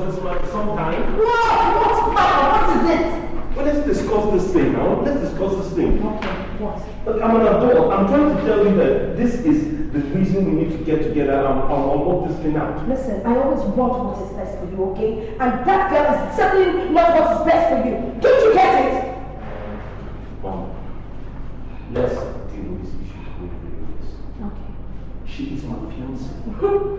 this matter sometime. What matter? What is it? Well, let's discuss this thing now. Let's discuss this thing. Okay, what? Look, I'm an adult. I'm trying to tell you that this is the reason we need to get together and I'll work this thing out. Listen, I always want what is best for you, okay? And that girl is certainly not what is best for you. Don't you get it? Mom, let's deal with this issue with this. Okay. She is my fiancée.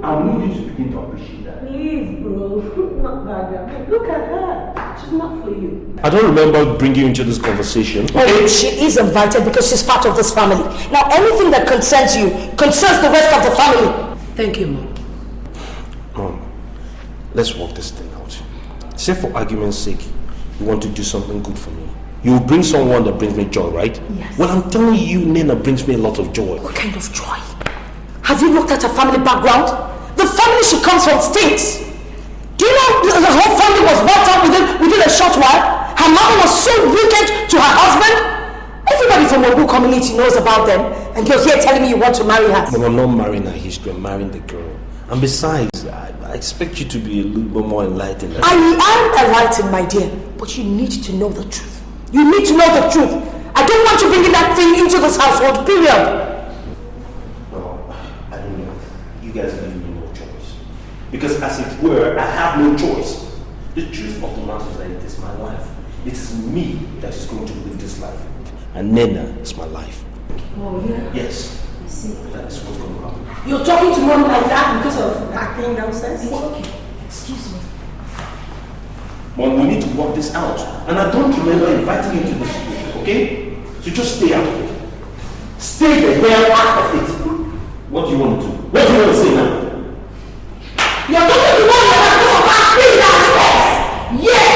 I need you to begin to appreciate that. Please, bro. Not that girl. Look at her. She's not for you. I don't remember bringing you into this conversation. Okay, she is invited because she's part of this family. Now, anything that concerns you concerns the rest of the family. Thank you, Mom. Mom, let's work this thing out. Say for argument's sake, you want to do something good for me. You will bring someone that brings me joy, right? Yes. Well, I'm telling you, Nena brings me a lot of joy. What kind of joy? Have you looked at her family background? The family she comes from stinks. Do you know the whole family was wiped out within a short while? Her mother was so wicked to her husband. Everybody from Ogu community knows about them. And you're here telling me you want to marry her. Mom, I'm not marrying her history, I'm marrying the girl. And besides, I expect you to be a little bit more enlightened. I am enlightened, my dear. But you need to know the truth. You need to know the truth. I don't want you bringing that thing into this household, period. I don't know. You guys give me no choice. Because as it were, I have no choice. The truth of the matter is that it is my life. It is me that is going to live this life. And Nena is my life. Oh, yeah? Yes. I see. That is what's going to happen. You're talking to Mom like that because of that thing downstairs? It's okay. Excuse me. Mom, we need to work this out. And I don't remember inviting you to this school, okay? So just stay out of it. Stay the hell out of it. What do you want to do? What do you want to say now? You're talking to one that has no happy downstairs! Yeah!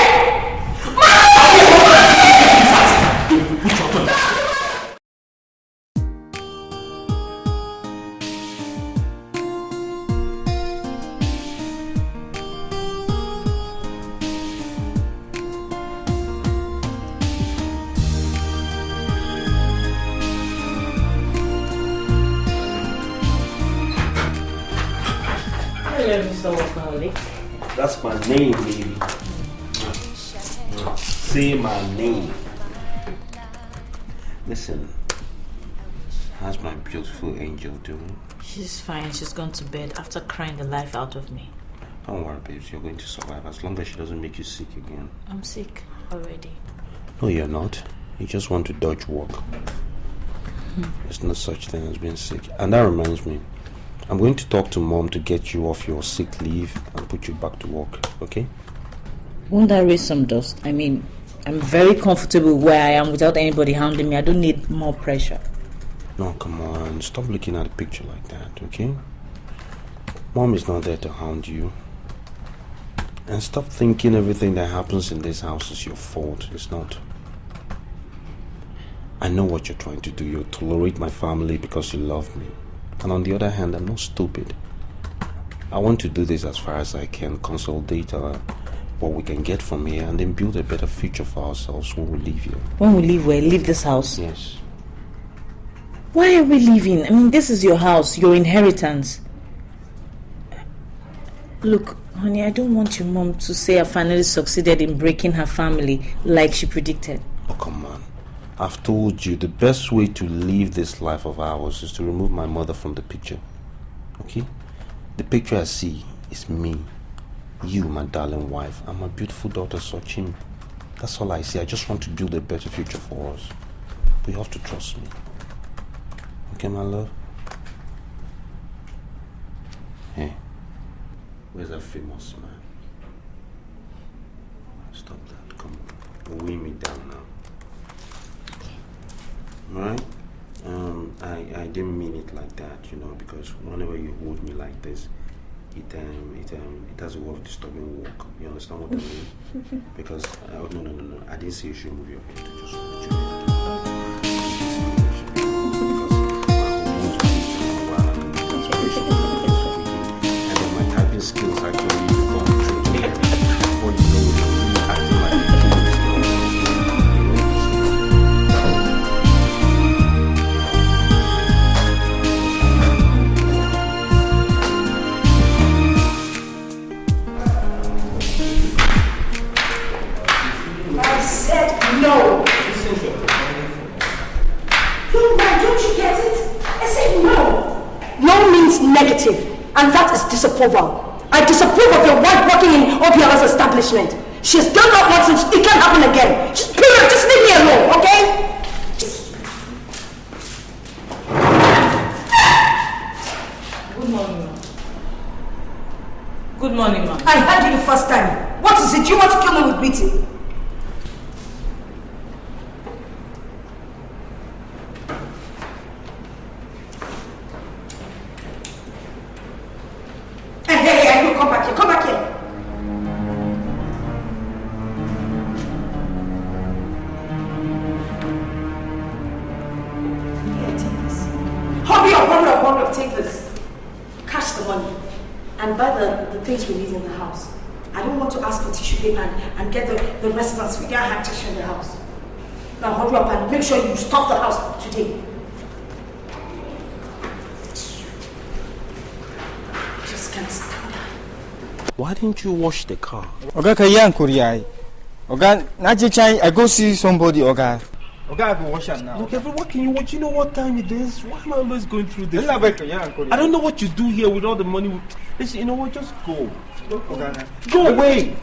That's my name, baby. Say my name. Listen, how's my beautiful angel doing? She's fine. She's gone to bed after crying the life out of me. Don't worry, babes. You're going to survive as long as she doesn't make you sick again. I'm sick already. No, you're not. You just want to dodge work. There's no such thing as being sick. And that reminds me, I'm going to talk to Mom to get you off your sick leave and put you back to work, okay? Won't that raise some dust? I mean, I'm very comfortable where I am without anybody hounding me. I don't need more pressure. No, come on. Stop looking at the picture like that, okay? Mom is not there to hound you. And stop thinking everything that happens in this house is your fault. It's not. I know what you're trying to do. You tolerate my family because you love me. And on the other hand, I'm not stupid. I want to do this as far as I can, consolidate what we can get from here, and then build a better future for ourselves when we leave here. When we leave where? Leave this house? Yes. Why are we leaving? I mean, this is your house, your inheritance. Look, honey, I don't want your mom to say I finally succeeded in breaking her family like she predicted. Oh, come on. I've told you the best way to live this life of ours is to remove my mother from the picture. Okay? The picture I see is me, you, my darling wife, and my beautiful daughter, Sochim. That's all I see. I just want to build a better future for us. But you have to trust me. Okay, my love? Hey, where's that famous man? Stop that. Come on. Weigh me down now. Right? I didn't mean it like that, you know, because whenever you hold me like this, it has a way of disturbing work. You understand what I mean? Because no, I didn't say you should move your head. Just let you and then my typing skills actually become true. Before you know it, I'm really acting like And that is disapproval. I disapprove of your wife working in Obiara's establishment. She's done that once and it can't happen again. Just period, just leave me alone, okay? Good morning, ma'am. Good morning, ma'am. I heard you the first time. What is it? You want to kill me with greeting? Hey, you come back here. Come back here. Here, take this. Hurry up, take this. Cash the money. And buy the things we need in the house. I don't want to ask for tissue paper and get the restaurants. We can't have tissue in the house. Now hurry up and make sure you stop the house today. Just can't stand that. Why didn't you wash the car? Oga kayan Korea. Oga, I go see somebody, Oga. Oga, I go wash it now. Okay, but what can you watch? You know what time it is? Why am I always going through this? I don't know what you do here with all the money. Listen, you know what? Just go. Oga, Go away.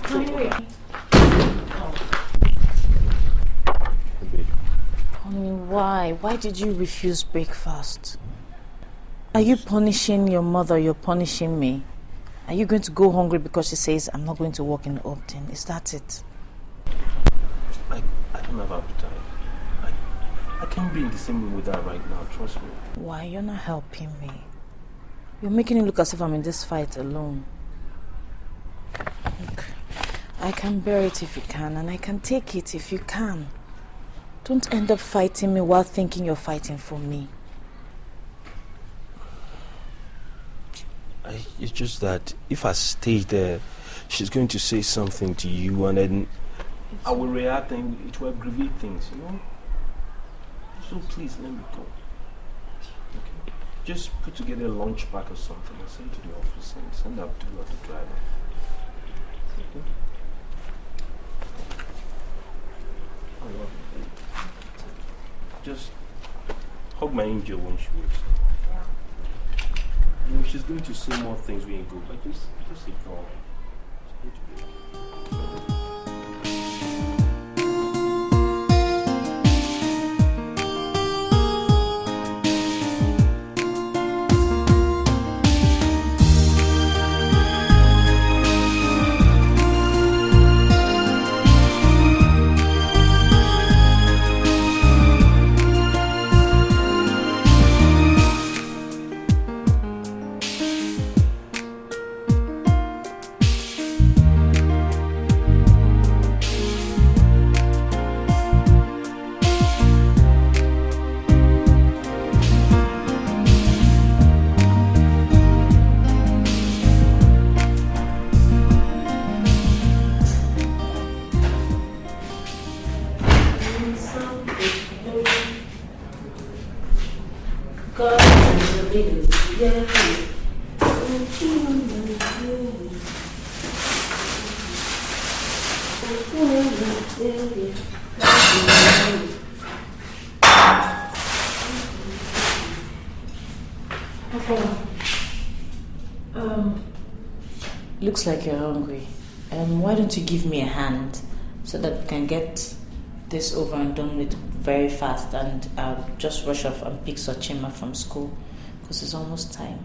Honey, why? Why did you refuse breakfast? Are you punishing your mother? You're punishing me. Are you going to go hungry because she says I'm not going to work in Upton? Is that it? I don't have appetite. I can't be in the same room with her right now, trust me. Why? You're not helping me. You're making it look as if I'm in this fight alone. Look, I can bear it if you can, and I can take it if you can. Don't end up fighting me while thinking you're fighting for me. It's just that if I stay there, she's going to say something to you and then I will react and it will aggravate things, you know? So please, let me go. Okay? Just put together a lunch pack or something and send to the office and send up to the driver. Okay? I love you. Just hug my angel when she wakes up. You know, she's going to say more things when you go, but just ignore her. Looks like you're hungry. Why don't you give me a hand so that we can get this over and done with very fast, and I'll just rush off and pick Chioma from school because it's almost time.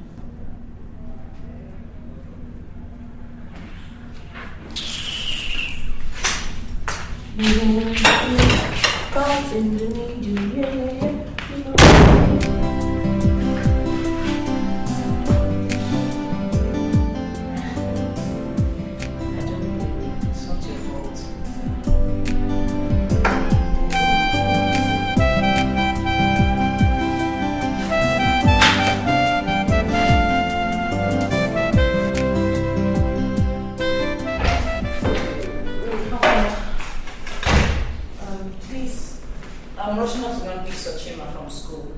I'm rushing off to go and pick Chioma from school.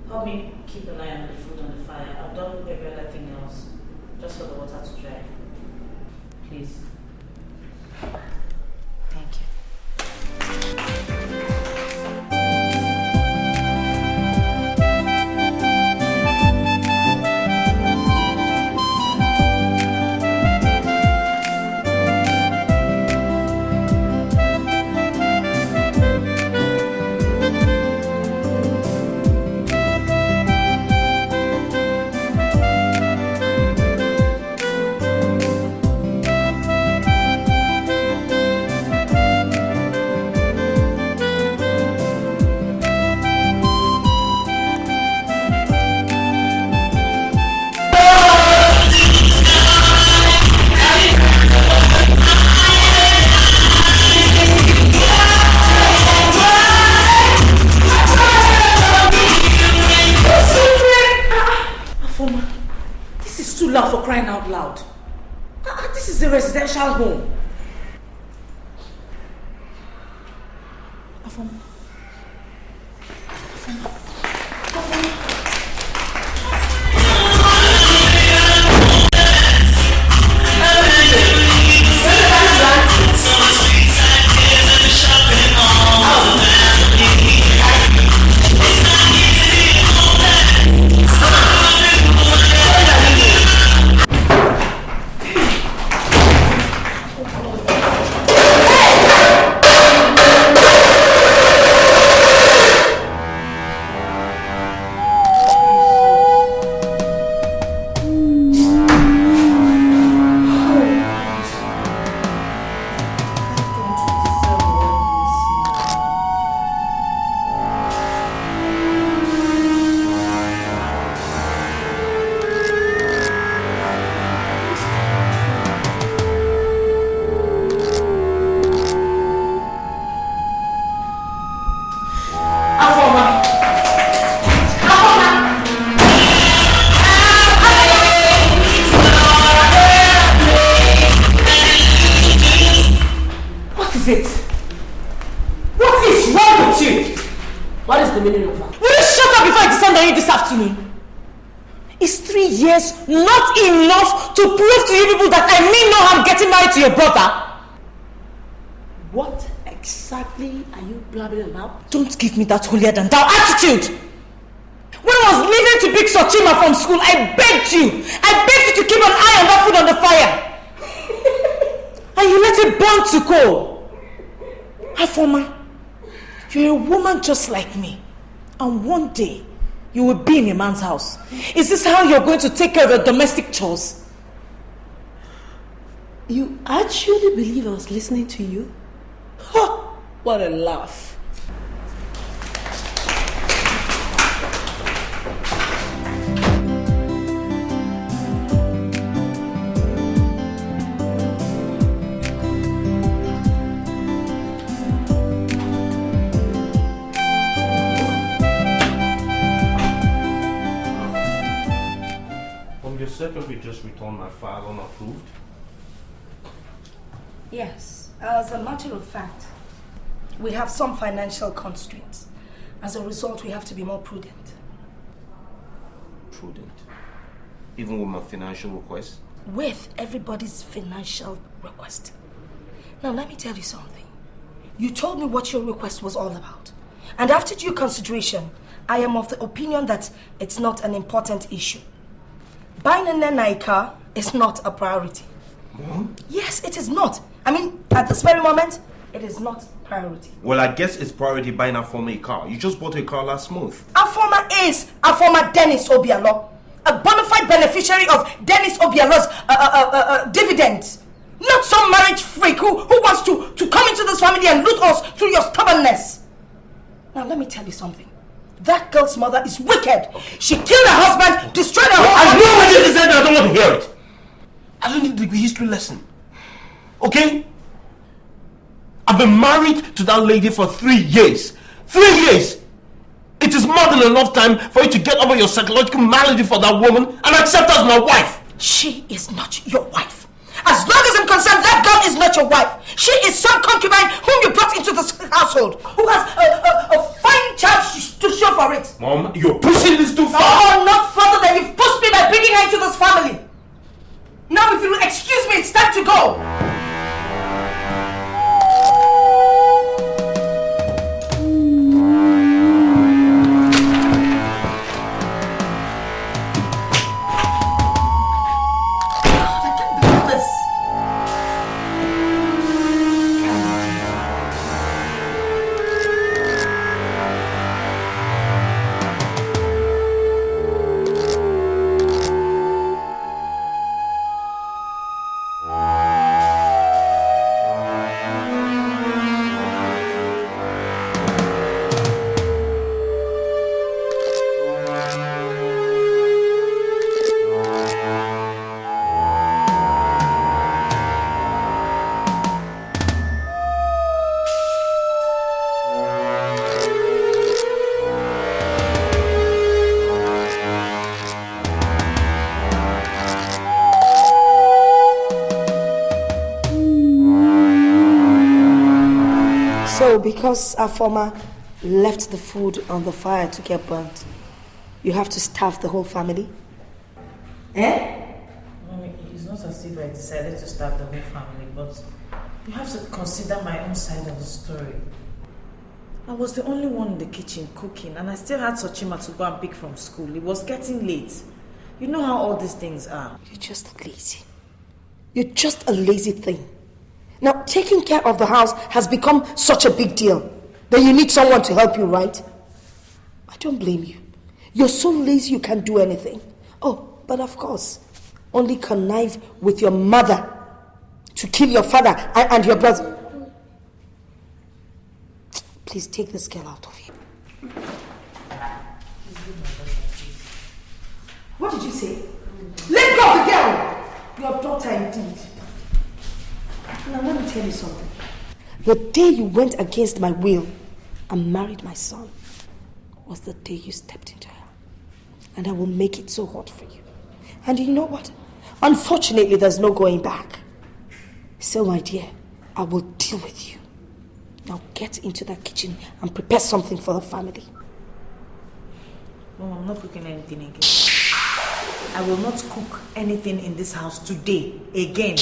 Help me keep an eye on the food on the fire. I've done every other thing else. Just for the water to dry. Please. Thank you. a residential home. Afoma. Not enough to prove to you people that I mean no harm getting married to your brother. What exactly are you blabbering about? Don't give me that holier than thou attitude. When I was leaving to pick Chioma from school, I begged you to keep an eye on that food on the fire. And you let it burn to coal. Afoma, you're a woman just like me. And one day, you will be in a man's house. Is this how you're going to take care of your domestic chores? You actually believe I was listening to you? Ha! What a laugh. Secretary just returned my file unapproved. Yes, as a matter of fact, we have some financial constraints. As a result, we have to be more prudent. Prudent? Even with my financial request? With everybody's financial request. Now, let me tell you something. You told me what your request was all about. And after due consideration, I am of the opinion that it's not an important issue. Buying a Nenai car is not a priority. Mom? Yes, it is not. I mean, at this very moment, it is not priority. Well, I guess it's priority buying Afoma a car. You just bought a car last month. Afoma is Afoma Dennis Obialo, a bona fide beneficiary of Dennis Obialo's dividends. Not some marriage freak who wants to come into this family and loot us through your stubbornness. Now, let me tell you something. That girl's mother is wicked. She killed her husband, destroyed her whole family. I know what this is, I don't want to hear it. I don't need the history lesson. Okay? I've been married to that lady for 3 years. 3 years! It is more than enough time for you to get over your psychological malady for that woman and accept her as my wife. She is not your wife. As long as I'm concerned, that girl is not your wife. She is some concubine whom you brought into this household, who has a fine child to show for it. Mom, you're pushing this too far. Oh, not further than you've pushed me by bringing her into this family. Now, if you'll excuse me, it's time to go. So, because our former left the food on the fire to get burnt, you have to starve the whole family? Eh? Mommy, it's not as if I decided to starve the whole family, but you have to consider my own side of the story. I was the only one in the kitchen cooking, and I still had Sochima to go and pick from school. It was getting late. You know how all these things are. You're just lazy. You're just a lazy thing. Now, taking care of the house has become such a big deal that you need someone to help you, right? I don't blame you. You're so lazy you can't do anything. Oh, but of course, only connive with your mother to kill your father and your brother. Please take this girl out of here. What did you say? Let go of the girl! Your daughter indeed. Now let me tell you something. The day you went against my will and married my son was the day you stepped into hell. And I will make it so hot for you. And you know what? Unfortunately, there's no going back. So, my dear, I will deal with you. Now get into that kitchen and prepare something for the family. Mom, I'm not cooking anything again. I will not cook anything in this house today again.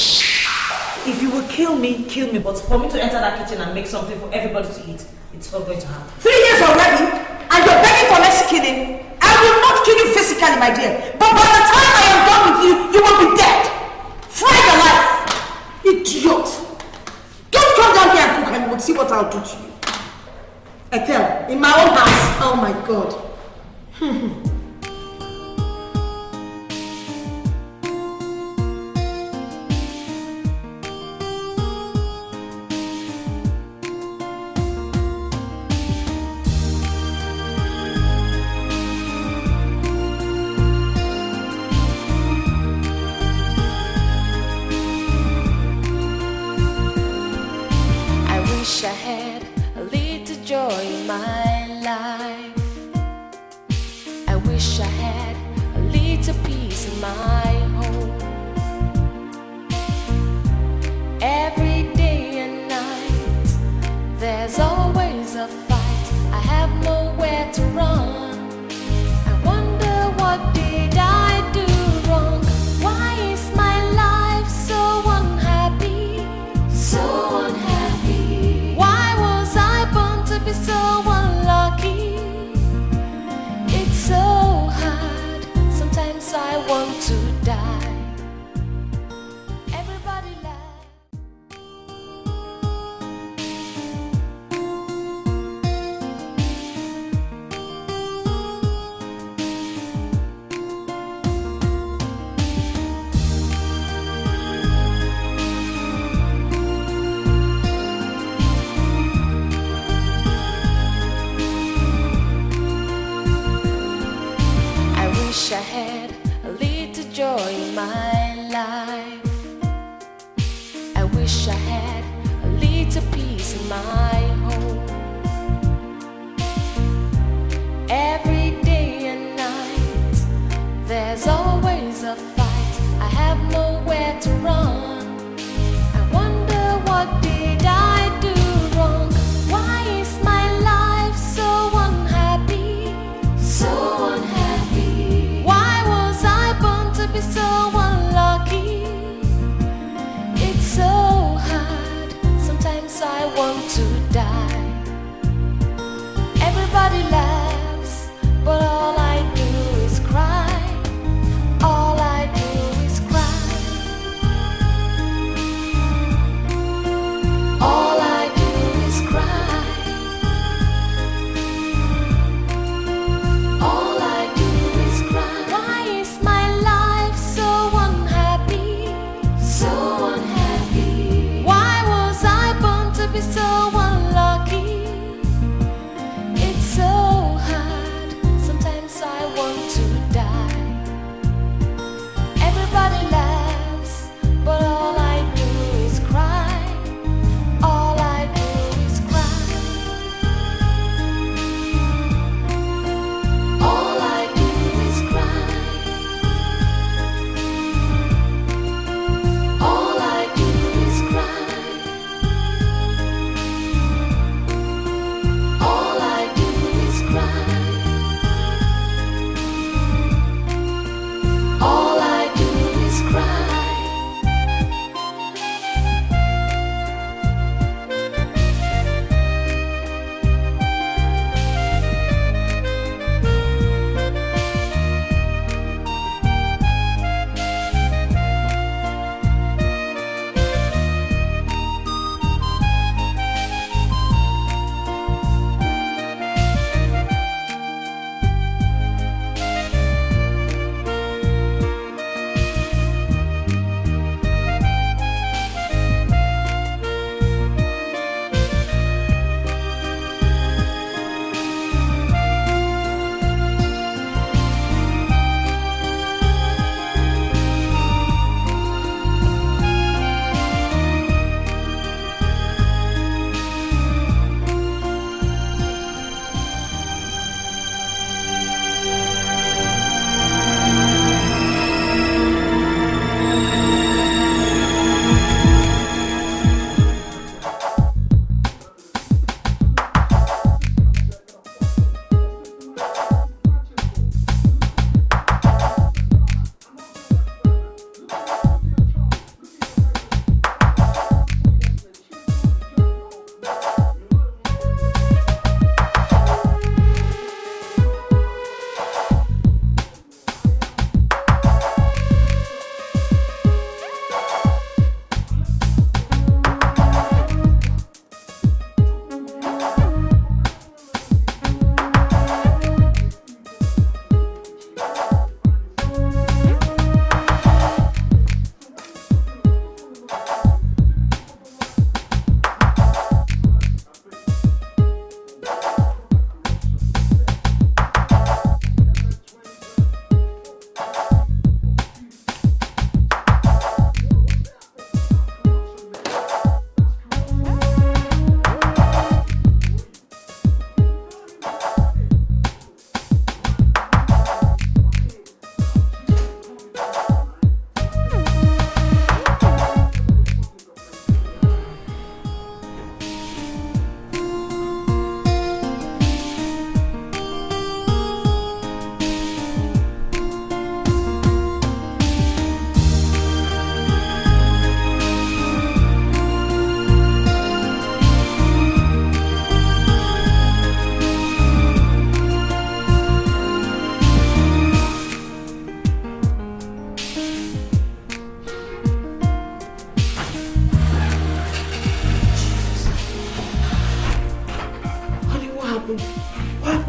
If you will kill me, but for me to enter that kitchen and make something for everybody to eat, it's not going to happen. 3 years already, and you're begging for less killing. I will not kill you physically, my dear. But by the time I am done with you, you will be dead. Fry your life. Idiot. Don't come down here and cook and you will see what I'll do to you. Ethel, in my own house. Oh my God. I had a little joy in my life. I wish I had a little peace in my home. Every day and night, there's always a fight. I have nowhere to run. I wonder what did I do wrong? Why is my life so unhappy? So unhappy. Be so unlucky. It's so hard. Sometimes I want to die. Everybody laughs. I had a little joy in my life. I wish I had a little peace in my home. Every day and night, there's always a fight. I have nowhere to run. I wonder what did I do wrong? Why is my life so unhappy? So unhappy. Be so unlucky. It's so hard. Sometimes I want to die. Everybody laughs, but all I do is cry. All I do is cry. All I do is cry. All I do is cry. Why is my life so unhappy? So unhappy. Why was I born to be so unlucky? It's so hard. Sometimes I want to die. Everybody laughs, but all I do is cry. All I do is cry. All I do is cry. All I do is cry.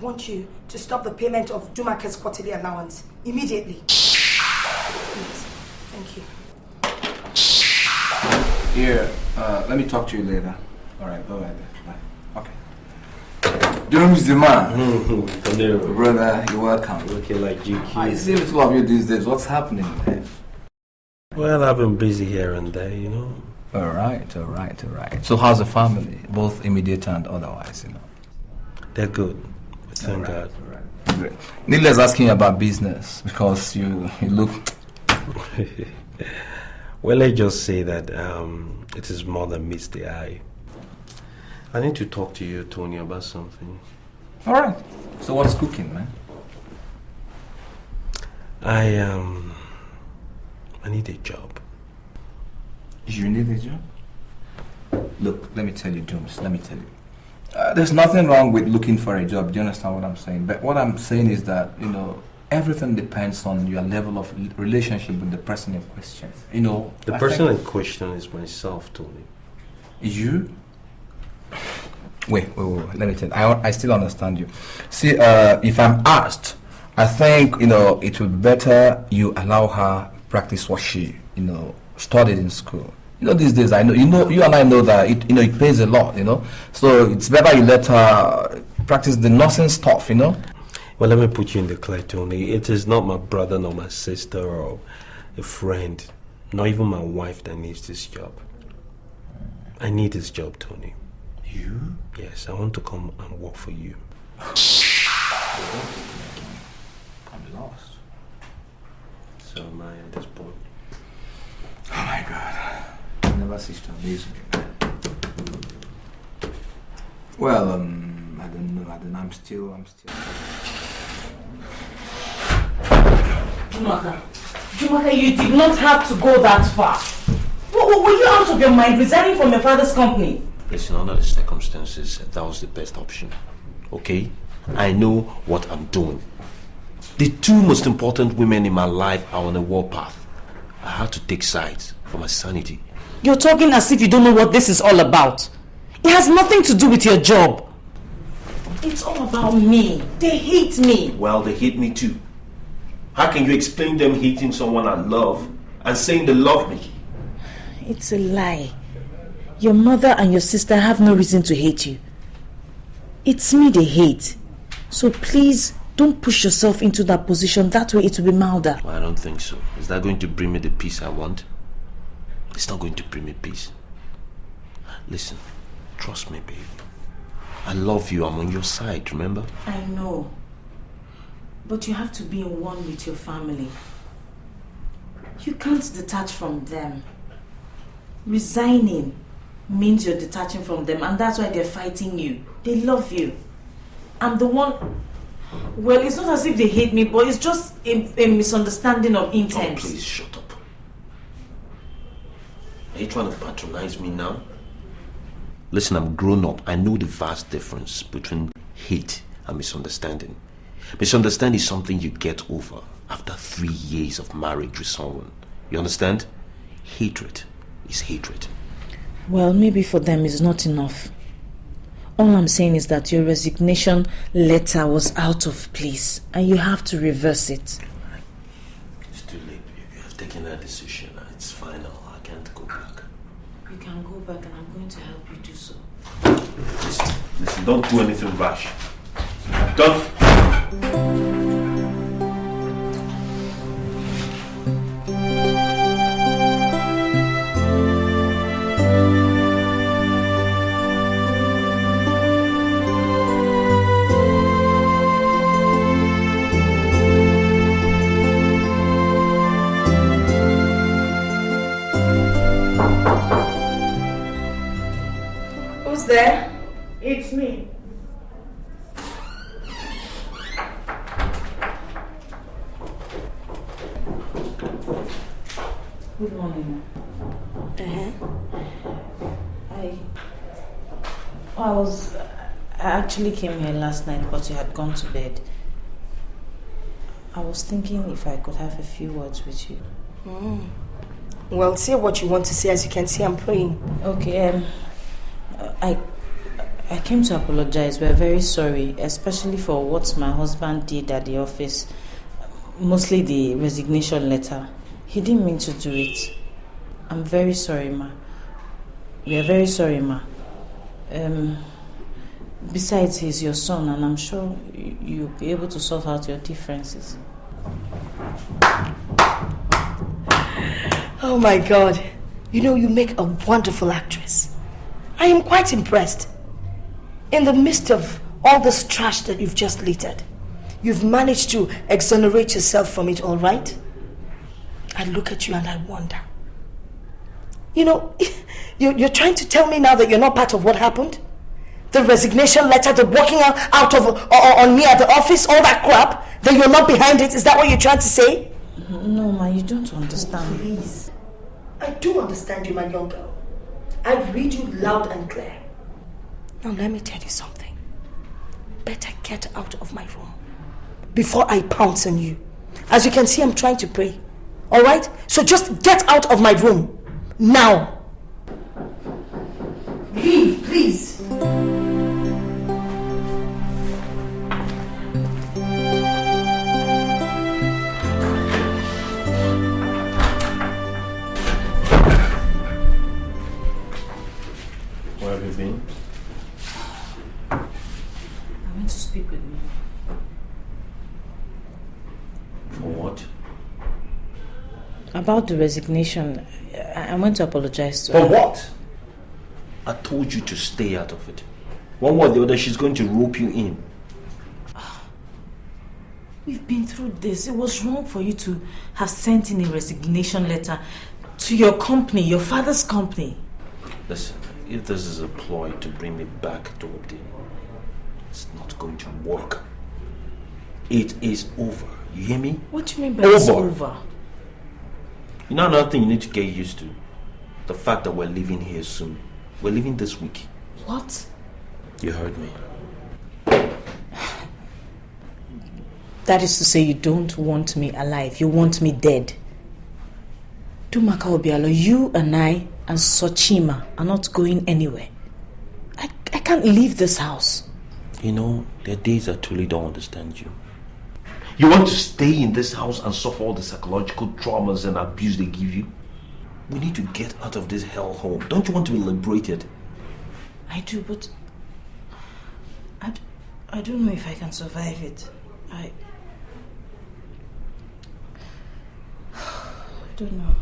want you to stop the payment of Jumake's quarterly allowance immediately. Please. Thank you. Here, let me talk to you later. Alright, bye-bye. Bye. Okay. Jeremy's the man. Brother, you're welcome. Looking like GQ. I see little of you these days. What's happening, man? Well, I've been busy here and there, you know. Alright. So how's the family? Both immediate and otherwise, you know? They're good. Thank God. Alright. Great. Needless asking about business because you look... Well, let's just say that it is more than meets the eye. I need to talk to you, Tony, about something. Alright. So what's cooking, man? I need a job. You need a job? Look, let me tell you, Jones, let me tell you. There's nothing wrong with looking for a job. Do you understand what I'm saying? But what I'm saying is that, you know, everything depends on your level of relationship with the person in question. You know, the person in question is myself, Tony. You? Wait. Let me tell you. I still understand you. See, if I'm asked, I think, you know, it would be better you allow her practice what she, you know, studied in school. You know, these days, I know, you and I know that it pays a lot, you know. So it's better you let her practice the nursing stuff, you know. Well, let me put you in the clear, Tony. It is not my brother, nor my sister, or a friend, not even my wife that needs this job. I need this job, Tony. You? Yes, I want to come and work for you. I'm lost. So am I at this point. Oh my God. You never cease to amaze me, man. Well, I don't know. I'm still. Chukwuka, you did not have to go that far. Were you out of your mind resigning from your father's company? Listen, under the circumstances, that was the best option. Okay? I know what I'm doing. The two most important women in my life are on a warpath. I had to take sides for my sanity. You're talking as if you don't know what this is all about. It has nothing to do with your job. It's all about me. They hate me. Well, they hate me too. How can you explain them hating someone I love and saying they love me? It's a lie. Your mother and your sister have no reason to hate you. It's me they hate. So please, don't push yourself into that position. That way it will be milder. Well, I don't think so. Is that going to bring me the peace I want? It's not going to bring me peace. Listen, trust me, baby. I love you. I'm on your side, remember? I know. But you have to be in one with your family. You can't detach from them. Resigning means you're detaching from them, and that's why they're fighting you. They love you. I'm the one... Well, it's not as if they hate me, but it's just a misunderstanding of intent. Oh, please, shut up. Are you trying to patronize me now? Listen, I'm grown up. I know the vast difference between hate and misunderstanding. Misunderstanding is something you get over after 3 years of marriage with someone. You understand? Hatred is hatred. Well, maybe for them it's not enough. All I'm saying is that your resignation letter was out of place and you have to reverse it. It's too late, baby. I've taken a decision. It's final. I can't go back. You can go back and I'm going to help you do so. Listen, don't do anything rash. Don't. Who's there? It's me. Good morning. I actually came here last night, but you had gone to bed. I was thinking if I could have a few words with you. Well, say what you want to say. As you can see, I'm praying. Okay, I came to apologize. We're very sorry, especially for what my husband did at the office. Mostly the resignation letter. He didn't mean to do it. I'm very sorry, ma. We are very sorry, ma. Besides, he's your son, and I'm sure you'll be able to sort out your differences. Oh my God. You know, you make a wonderful actress. I am quite impressed. In the midst of all this trash that you've just littered, you've managed to exonerate yourself from it, all right? I look at you and I wonder. You know, you're trying to tell me now that you're not part of what happened? The resignation letter, the walking out of on me at the office, all that crap, that you're not behind it. Is that what you're trying to say? No, ma, you don't understand. Please. I do understand you, my young girl. I read you loud and clear. Now let me tell you something. Better get out of my room before I pounce on you. As you can see, I'm trying to pray. Alright? So just get out of my room. Now. Leave, please. Where have you been? I want to speak with you. For what? About the resignation, I want to apologize to For her. what? I told you to stay out of it. One way or the other, she's going to rope you in. We've been through this. It was wrong for you to have sent in a resignation letter to your company, your father's company. Listen, if this is a ploy to bring me back to Obdi, it's not going to work. It is over. You hear me? What do you mean by it's over? You know another thing you need to get used to? The fact that we're leaving here soon. We're leaving this week. What? You heard me. That is to say you don't want me alive. You want me dead. Dumaka Obialo, you and I and Sochima are not going anywhere. I can't leave this house. You know, there are days I truly don't understand you. You want to stay in this house and suffer all the psychological traumas and abuse they give you? We need to get out of this hellhole. Don't you want to be liberated? I do, but I don't know if I can survive it. I don't know.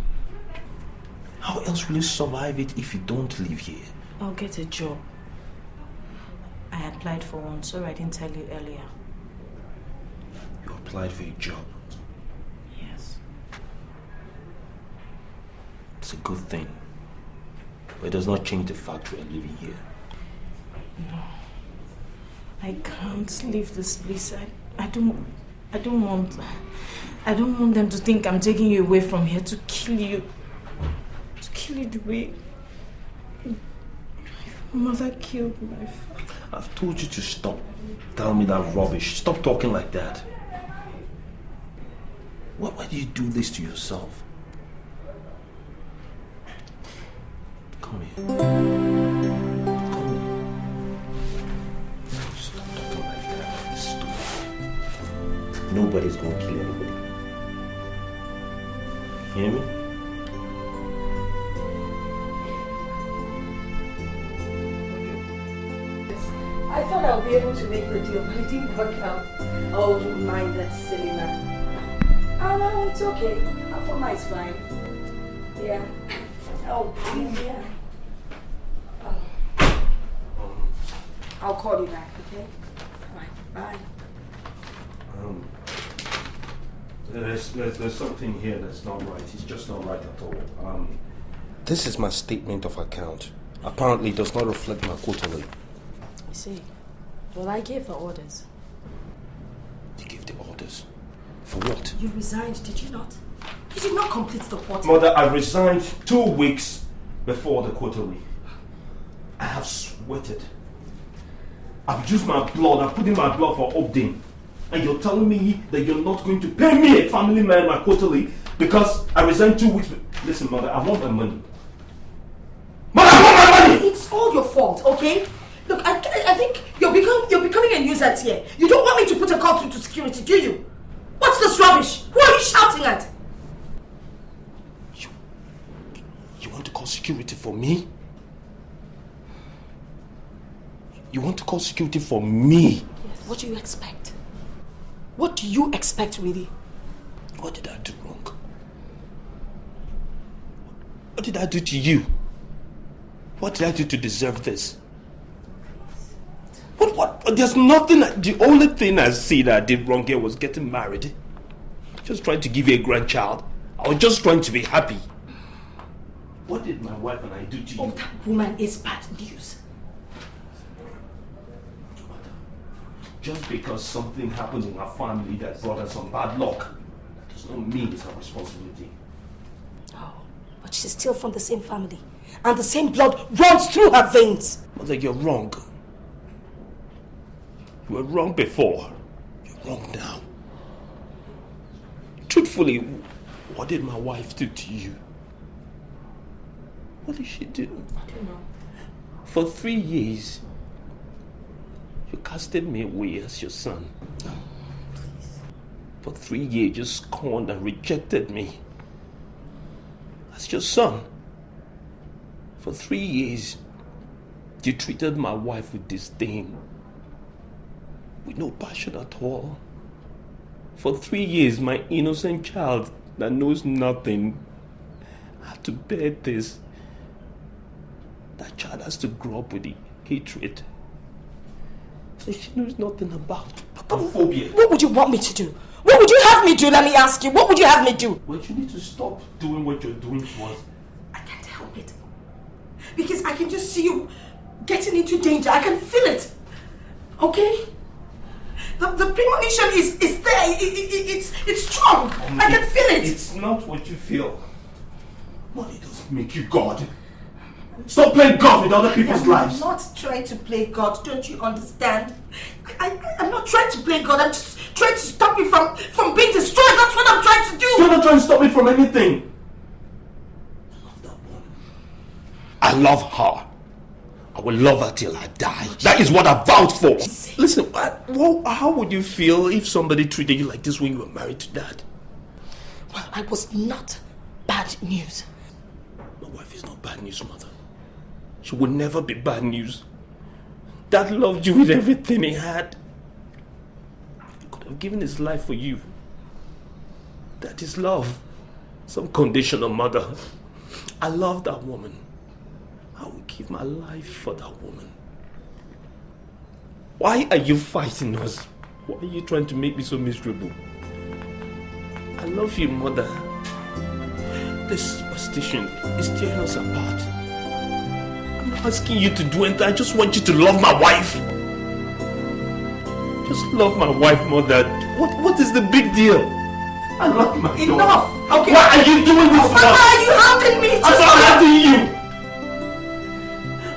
How else will you survive it if you don't live here? I'll get a job. I applied for one, sorry I didn't tell you earlier. You applied for a job. Yes. It's a good thing. But it does not change the fact we are living here. No. I can't leave this place. I don't want them to think I'm taking you away from here to kill you. To kill you the way my mother killed my father. I've told you to stop telling me that rubbish. Stop talking like that. Why do you do this to yourself? Come here. Come here. Stop talking like that. It's stupid. Nobody's gonna kill anybody. Hear me? I thought I would be able to make the deal, but it didn't work out. Oh, don't mind that silly man. Oh, no, it's okay. Afoma is fine. Yeah. Oh, please, yeah. I'll call you back, okay? Alright, bye. There's something here that's not right. It's just not right at all. This is my statement of account. Apparently it does not reflect my quarterly. You see, well, I gave the orders. You gave the orders? For what? You resigned, did you not? You did not complete the quarter. Mother, I resigned 2 weeks before the quarterly. I have sweated. I've used my blood. I've put in my blood for Obdin. And you're telling me that you're not going to pay me, a family man, my quarterly because I resigned 2 weeks. Listen, Mother, I want my money. Mother, I want my money! It's all your fault, okay? Look, I think you're becoming a nuisance here. You don't want me to put a call through to security, do you? What's this rubbish? Who are you shouting at? You want to call security for me? You want to call security for me? Yes. What do you expect? What do you expect, really? What did I do wrong? What did I do to you? What did I do to deserve this? What? There's nothing. The only thing I see that I did wrong here was getting married. Just trying to give you a grandchild. I was just trying to be happy. What did my wife and I do to you? Oh, that woman is bad news. Just because something happened in our family that brought us some bad luck, that does not mean it's our responsibility. Oh, but she's still from the same family. And the same blood runs through her veins. Mother, you're wrong. You were wrong before. You're wrong now. Truthfully, what did my wife do to you? What did she do? I don't know. For 3 years, you casted me away as your son. Please. For 3 years, you scorned and rejected me as your son. For 3 years, you treated my wife with disdain, with no passion at all. For 3 years, my innocent child that knows nothing had to bear this. That child has to grow up with the hatred that she knows nothing about. Phobia. What would you want me to do? What would you have me do? Let me ask you. What would you have me do? Well, you need to stop doing what you're doing to us. I can't help it. Because I can just see you getting into danger. I can feel it. Okay? The premonition is there. It's strong. I can feel it. It's not what you feel. Money doesn't make you God. Stop playing God with other people's lives. I'm not trying to play God. Don't you understand? I'm not trying to play God. I'm just trying to stop you from being destroyed. That's what I'm trying to do. You're not trying to stop me from anything. I love that woman. I love her. I will love her till I die. That is what I vowed for. Listen, how would you feel if somebody treated you like this when you were married to Dad? Well, I was not bad news. My wife is not bad news, Mother. She would never be bad news. Dad loved you with everything he had. He could have given his life for you. That is love. Some conditional, Mother. I love that woman. I will give my life for that woman. Why are you fighting us? Why are you trying to make me so miserable? I love you, Mother. This superstition is tearing us apart. I'm not asking you to do anything. I just want you to love my wife. Just love my wife, Mother. What is the big deal? I love my daughter. Enough. Okay. Why are you doing this to us? Why are you hounding me? I'm not hounding you.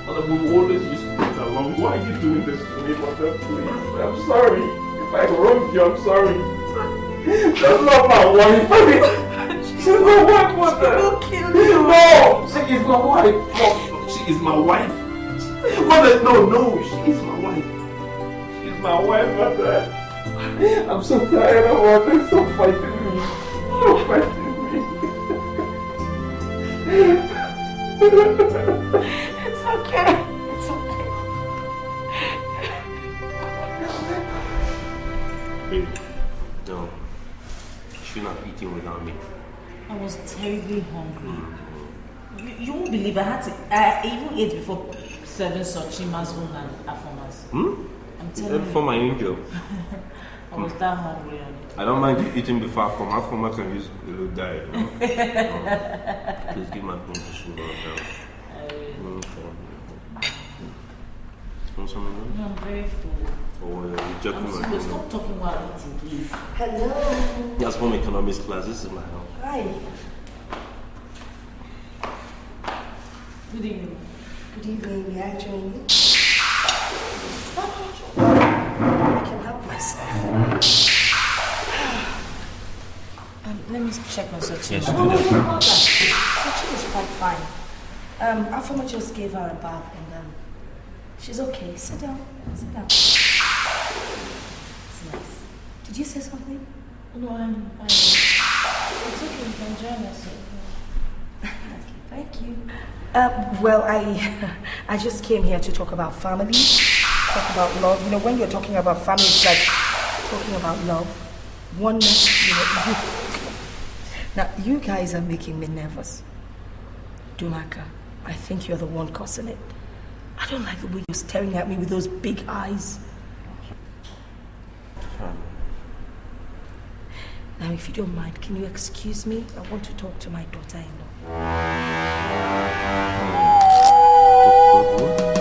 Mother, we always used to get along. Why are you doing this to me, Mother? Please, I'm sorry. If I wronged you, I'm sorry. Just love my wife. She's my wife, Mother. She will kill you. No, she is my wife. No, she is my wife. Mother, no, she is my wife. She is my wife, Mother. I'm so tired of all this. Stop fighting me. Stop fighting me. It's okay. It's okay. No, she's not eating without me. I was terribly hungry. You won't believe I even ate before serving Chima's own and Afoma's. I'm telling you. For my angel. I was that hungry. I don't mind you eating before Afoma can use a little diet. No? Please give my phone to sugar down. Want some of that? No, I'm very full. Or you're checking my phone? Stop talking while eating, please. Hello. That's home economics class. This is my house. Hi. Good evening. Good evening. May I join you? I can help myself. Let me check on Sochi. Yes, No, Sochi is quite fine. Afoma just gave her a bath and She's okay. Sit down. Sit down. It's nice. Did you say something? No, I'm fine. It's okay, you can join us. Okay, thank you. Well, I just came here to talk about family, talk about love. You know, when you're talking about family, it's like talking about love, oneness. You know, now, you guys are making me nervous. Dumaka, I think you're the one causing it. I don't like the way you're staring at me with those big eyes. Now, if you don't mind, can you excuse me? I want to talk to my daughter-in-law.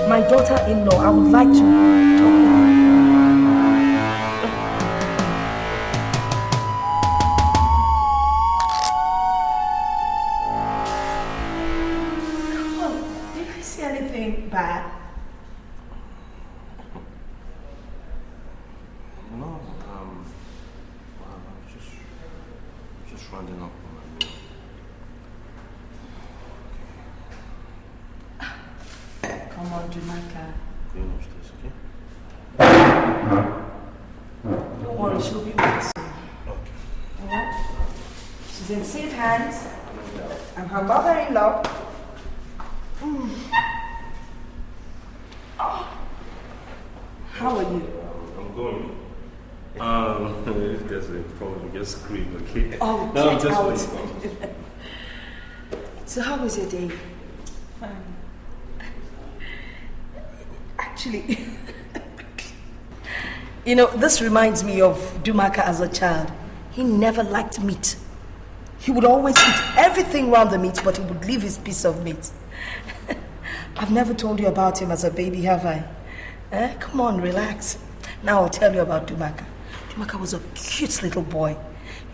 My daughter-in-law, I would like to talk to her. Come on, did I say anything bad? No, just rounding up on my room. Come on, Dumaka. Going upstairs, okay? Don't worry, she'll be with us soon. Okay. Alright? She's in safe hands. I'm her mother-in-law. Oh. How are you? I'm going. If there's a problem, just scream, okay? Oh, No, get just out. wait. So how was your day? Fine. Actually, you know, this reminds me of Dumaka as a child. He never liked meat. He would always eat everything around the meat, but he would leave his piece of meat. I've never told you about him as a baby, have I? Come on, relax. Now I'll tell you about Dumaka. Dumaka was a cute little boy.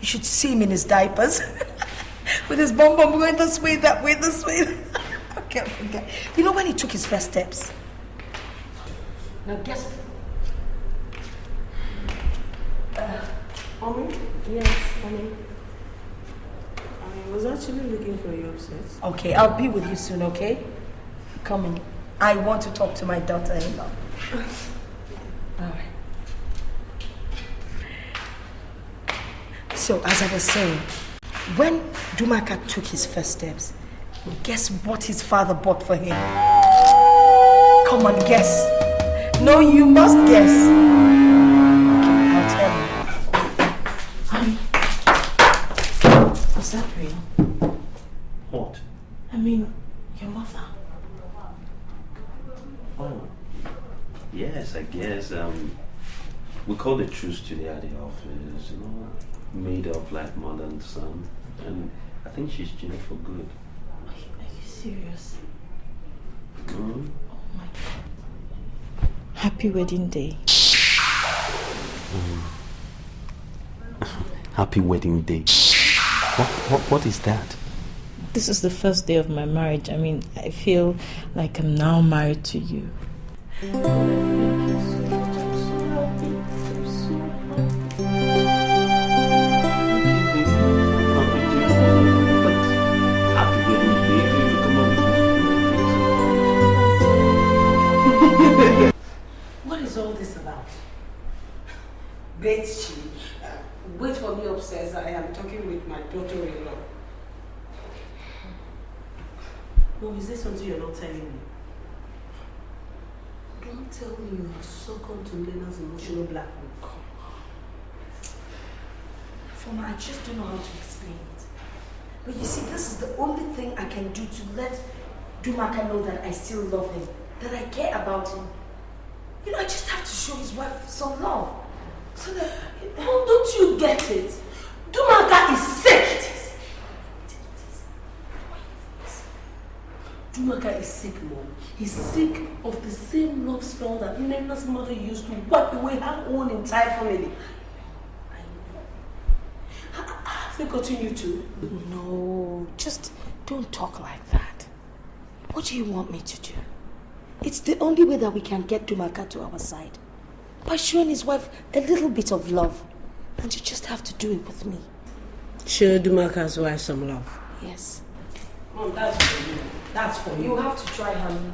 You should see him in his diapers. With his bum going this way, that way, this way. I can't forget. You know when he took his first steps? Now guess. Mommy? Yes, honey. I was actually looking for you upstairs. Okay, I'll be with you soon, okay? Come in. I want to talk to my daughter-in-law. All right. So, as I was saying, when Dumaka took his first steps, guess what his father bought for him? Come on, guess. No, you must guess. Okay, I'll tell you. Was that real? What? I mean, your mother. Oh. Yes, I guess. We called a truce today at the office, you know, made up like mother and son. And I think she's changed for good. Are you serious? Mm-hmm. Oh my God. Happy wedding day. Happy wedding day. What is that? This is the first day of my marriage. I mean, I feel like I'm now married to you. What is all this about? Betsy, wait for me upstairs. I am talking with my daughter-in-law. Mom, is this something you're not telling me? Don't tell me you have succumbed to Lena's emotional blackmail. Foma, I just don't know how to explain it. But you see, this is the only thing I can do to let Dumaka know that I still love him, that I care about him. You know, I just have to show his wife some love. So that... Mom, don't you get it? Dumaka is sick! Dumaka is sick, Mom. He's sick of the same love spell that Lena's mother used to wipe away her own entire family. I know. Have they gotten you too? No, just don't talk like that. What do you want me to do? It's the only way that we can get Dumaka to our side. By showing his wife a little bit of love. And you just have to do it with me. Show Dumaka's wife some love. Yes. Mom, that's for you. That's for you. You have to try, honey.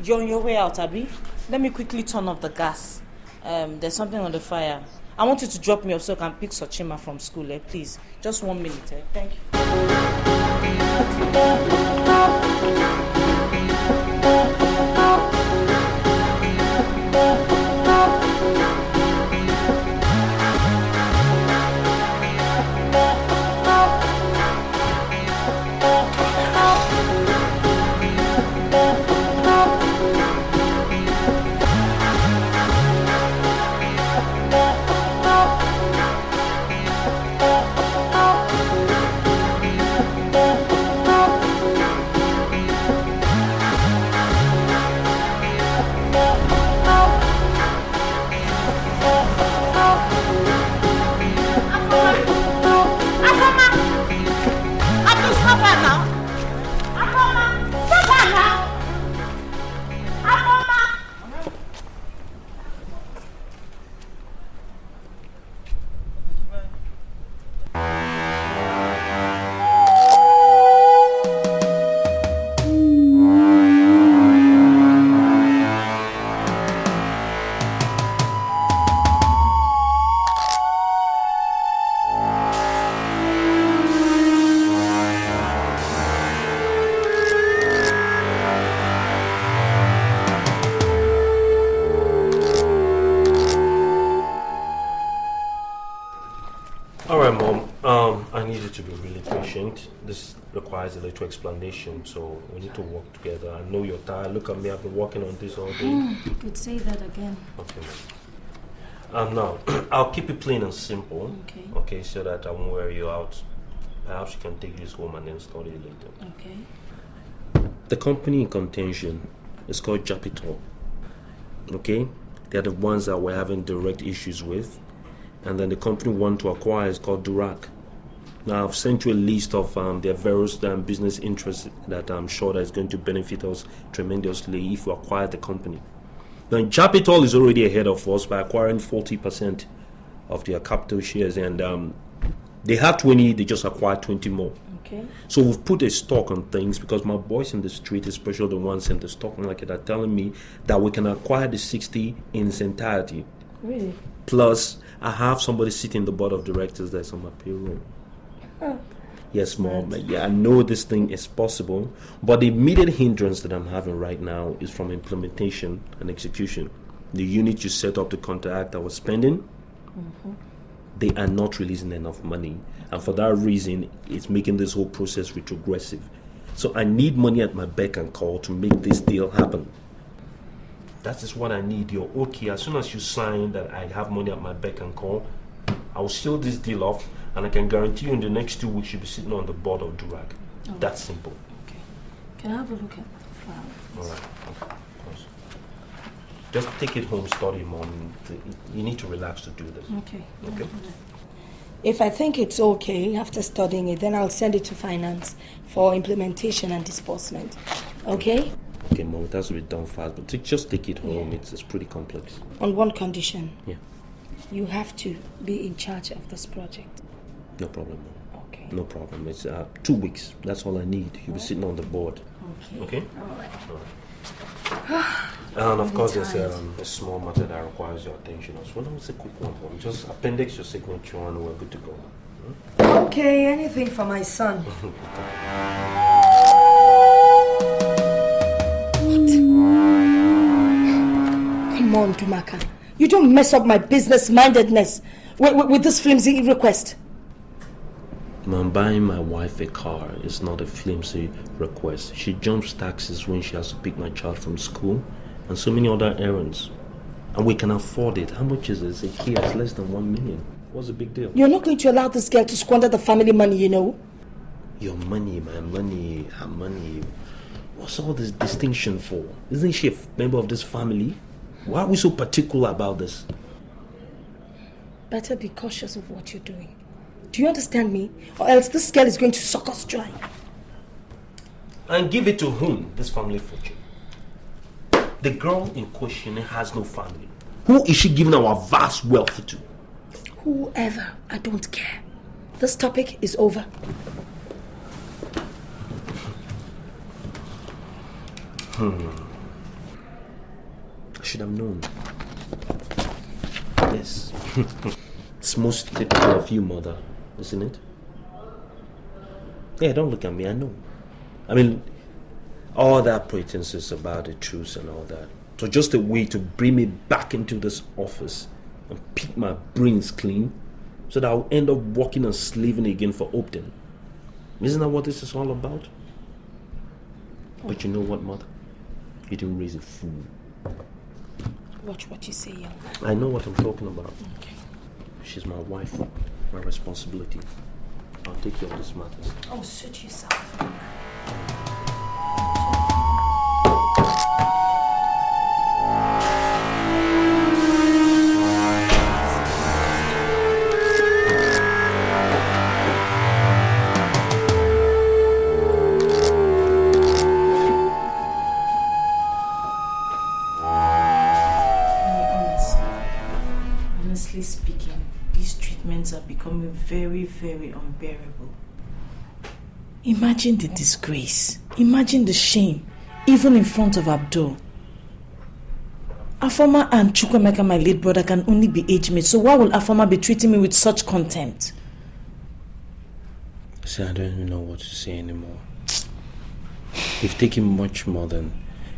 You're on your way out, Abby? Let me quickly turn off the gas. There's something on the fire. I want you to drop me off so I can pick Chioma from school, please. Just 1 minute, Thank you. Alright, Mom. I need you to be really patient. This requires a little explanation, so we need to work together. I know you're tired. Look at me, I've been working on this all day. You could say that again. Okay. Now, I'll keep it plain and simple. Okay, so that I won't wear you out. Perhaps you can take this home and then study it later. Okay. The company in contention is called Japitol. Okay? They're the ones that we're having direct issues with. And then the company we want to acquire is called Durac. Now, I've sent you a list of their various business interests that I'm sure that is going to benefit us tremendously if we acquire the company. Now, Japitol is already ahead of us by acquiring 40% of their capital shares, and they had 20, they just acquired 20 more. Okay. So we've put a stock on things because my boys in the street, especially the ones in the stock market, are telling me that we can acquire the 60 in its entirety. Really? Plus, I have somebody sitting in the board of directors that's on my payroll. Oh. Yes, Mom. Yeah, I know this thing is possible, but the immediate hindrance that I'm having right now is from implementation and execution. The unit you set up to counteract our spending, they are not releasing enough money, and for that reason, it's making this whole process retrogressive. So I need money at my beck and call to make this deal happen. That is what I need. You're okay. As soon as you sign that I have money at my beck and call, I will seal this deal off, and I can guarantee you in the next 2 weeks you'll be sitting on the board of Durac. Oh. That's simple. Okay. Can I have a look at the file? All right. Okay. Of course. Just take it home, study, Mom. You need to relax to do this. Okay. Okay. If I think it's okay after studying it, then I'll send it to finance for implementation and disbursement. Okay? Okay, Mom, it has to be done fast, but just take it home. Yeah. It's pretty complex. On one condition. Yeah. You have to be in charge of this project. No problem, Mom. Okay. No problem. It's 2 weeks. That's all I need. You'll be sitting on the board. Okay. Okay? All right. And of course, there's a small matter that requires your attention as well. It's a quick one, Mom. Just appendix your signature and we're good to go. Okay, anything for my son. Come on, Chukwuka. You don't mess up my business-mindedness with this flimsy request. Mom, buying my wife a car is not a flimsy request. She jumps taxes when she has to pick my child from school and so many other errands. And we can afford it. How much is it? It's a key. It's less than 1 million. What's the big deal? You're not going to allow this girl to squander the family money, you know. Your money, my money, her money. What's all this distinction for? Isn't she a member of this family? Why are we so particular about this? Better be cautious of what you're doing. Do you understand me? Or else this girl is going to suck us dry. And give it to whom? This family fortune. The girl in question has no family. Who is she giving our vast wealth to? Whoever. I don't care. This topic is over. should have known. Yes. It's most typical of you, mother, isn't it? Yeah, don't look at me, I know. I mean, all that pretenses about the truth and all that. So just a way to bring me back into this office and pick my brains clean so that I'll end up working and slaving again for Upton. Isn't that what this is all about? But you know what, mother? You didn't raise a fool. Watch what you say, young man. I know what I'm talking about. Okay. She's my wife, my responsibility. I'll take care of this matter. Oh, suit yourself. Honestly speaking, these treatments are becoming very, very unbearable. Imagine the disgrace. Imagine the shame, even in front of Abdul. Afoma and Chukwuka, my late brother, can only be age mates, so why will Afoma be treating me with such contempt? See, I don't even know what to say anymore. You've taken much more than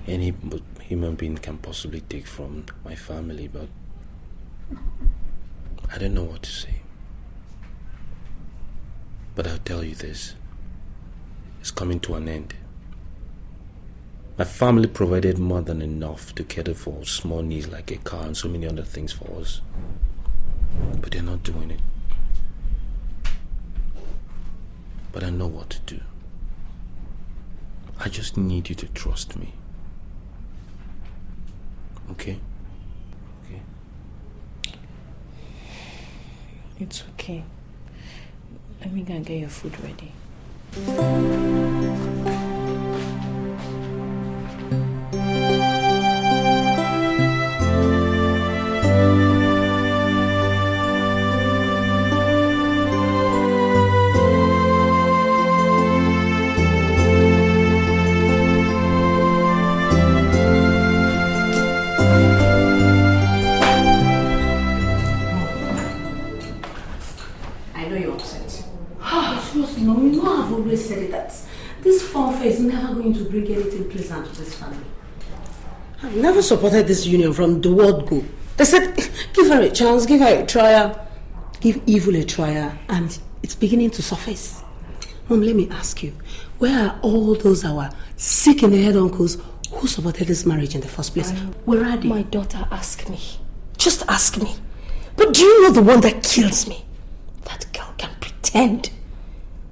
any human being can possibly take from my family, but I don't know what to say. But I'll tell you this. It's coming to an end. My family provided more than enough to cater for small needs like a car and so many other things for us. But they're not doing it. But I know what to do. I just need you to trust me. Okay? Okay. It's okay. Let me go and get your food ready. This fanfare is never going to bring anything pleasant to this family. I've never supported this union from the word go. They said, give her a chance, give her a trial. Give evil a trial, and it's beginning to surface. Mom, let me ask you, where are all those our sick in the head uncles who supported this marriage in the first place? Where are they? My daughter asked me. Just ask me. But do you know the one that kills me? That girl can pretend.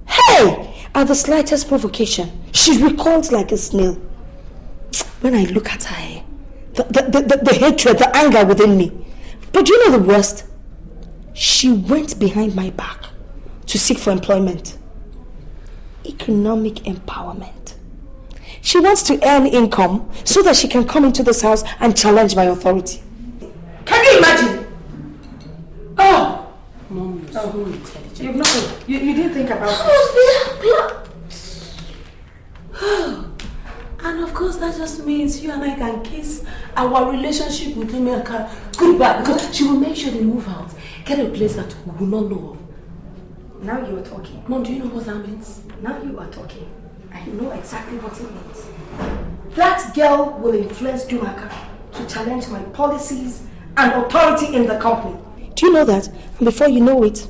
Hey! At the slightest provocation, she recoils like a snail. When I look at her, the hatred, the anger within me. But do you know the worst? She went behind my back to seek for employment. Economic empowerment. She wants to earn income so that she can come into this house and challenge my authority. Can you imagine? Oh! Mom, you're so intelligent. You've not, you didn't think about it. And of course that just means you and I can kiss our relationship with Umeka goodbye, because she will make sure they move out. Get a place that we will not know of. Now you are talking. Mom, do you know what that means? Now you are talking. I know exactly what it means. That girl will influence Dumaka to challenge my policies and authority in the company. Do you know that? And before you know it,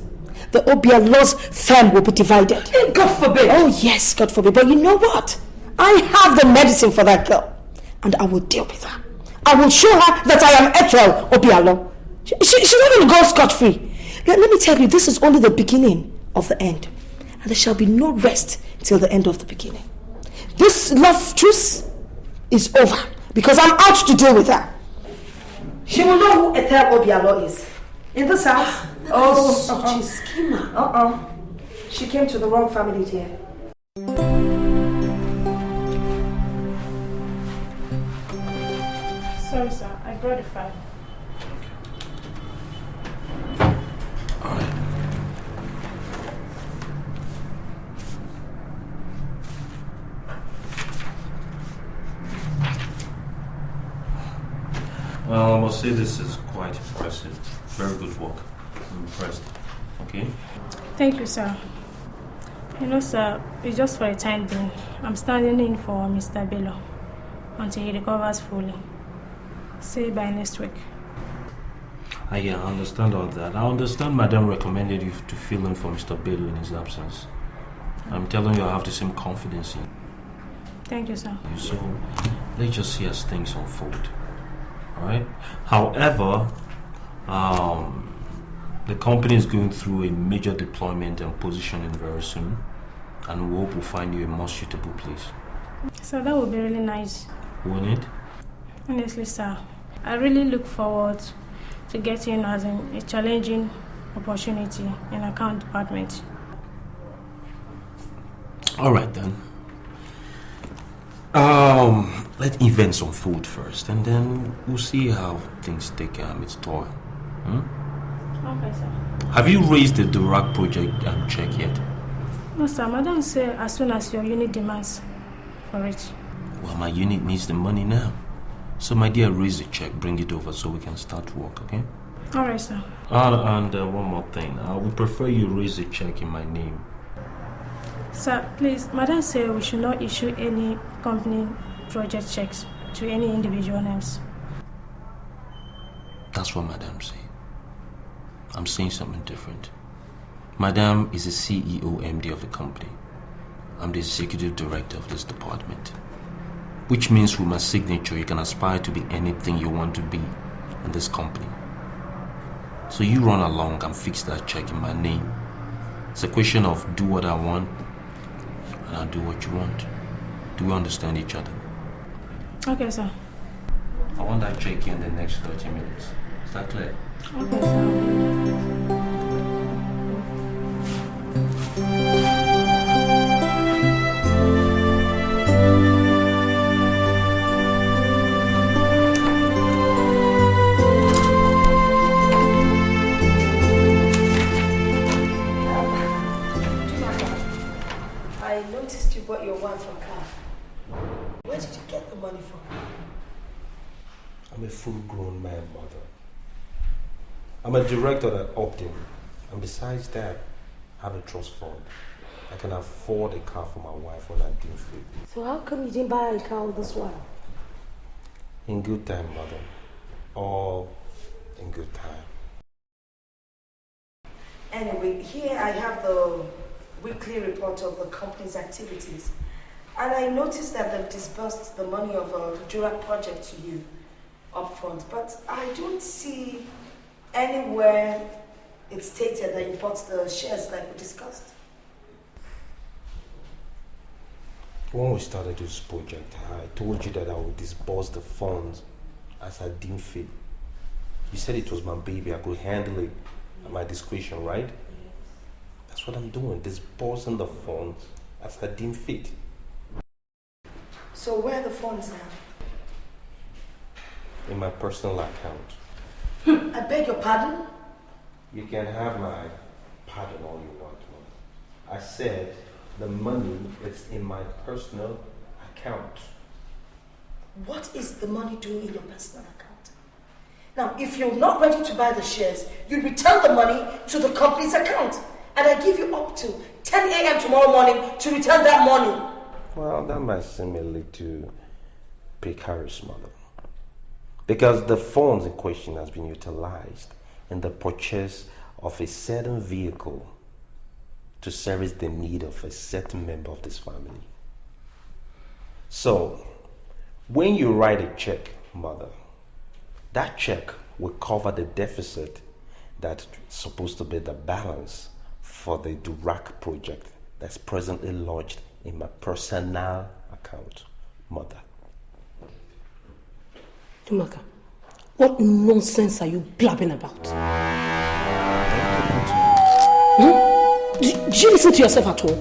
the Obialo's firm will be divided. God forbid. Oh yes, God forbid. But you know what? I have the medicine for that girl. And I will deal with her. I will show her that I am Ethel Obialo. She's not going to go scot-free. Let me tell you, this is only the beginning of the end. And there shall be no rest till the end of the beginning. This love truce is over because I'm out to deal with her. She will know who Ethel Obialo is. In this house? Oh, such a schemer. She came to the wrong family, dear. Sorry, sir. I brought a file. must say this is quite impressive. Very good work. I'm impressed. Okay? Thank you, sir. You know, sir, it's just for a time being. I'm standing in for Mr. Bello until he recovers fully. Say by next week. I understand all that. I understand Madam recommended you to fill in for Mr. Bello in his absence. I'm telling you, I have the same confidence in you. Thank you, sir. So, let's just see as things unfold. Alright? However, the company is going through a major deployment and positioning very soon, and we hope we'll find you a more suitable place. So that would be really nice. Won't it? Honestly, sir, I really look forward to getting as a challenging opportunity in account department. Alright then. Let events unfold first, and then we'll see how things take its toll. Okay, sir. Have you raised the Durak project check yet? No, sir. Madam said as soon as your unit demands for it. Well, my unit needs the money now. So, my dear, raise the check, bring it over so we can start work, okay? Alright, sir. And one more thing. I would prefer you raise the check in my name. Sir, please, Madam said we should not issue any company project checks to any individual names. That's what Madam said. I'm saying something different. Madam is the CEO MD of the company. I'm the executive director of this department. Which means with my signature, you can aspire to be anything you want to be in this company. So you run along and fix that check in my name. It's a question of do what I want and I'll do what you want. Do we understand each other? Okay, sir. I want that check in the next 30 minutes. Is that clear? Okay, sir. I noticed you bought your wife a car. Where did you get the money from? I'm a full-grown man, mother. I'm a director at Optim. And besides that, I have a trust fund. I can afford a car for my wife when I do fit. So how come you didn't buy a car all this while? In good time, mother. All in good time. Anyway, here I have the weekly report of the company's activities. And I noticed that they've disbursed the money of the Jurak project to you up front. But I don't see anywhere it stated that you bought the shares like we discussed. When we started this project, I told you that I would disburse the funds as I deemed fit. You said it was my baby, I could handle it at my discretion, right? That's what I'm doing, disbursing the funds as I deem fit. So where are the funds now? In my personal account. I beg your pardon? You can have my pardon all you want, Mom. I said the money is in my personal account. What is the money doing in your personal account? Now, if you're not ready to buy the shares, you return the money to the company's account. And I give you up to 10 a.m. tomorrow morning to return that money. Well, that might seem a little precarious, Mother. Because the funds in question has been utilized in the purchase of a certain vehicle to service the need of a certain member of this family. So, when you write a check, Mother, that check will cover the deficit that's supposed to be the balance for the Durak project that's presently lodged in my personal account, Mother. Chukwuka, what nonsense are you blabbing about? Did you listen to yourself at all?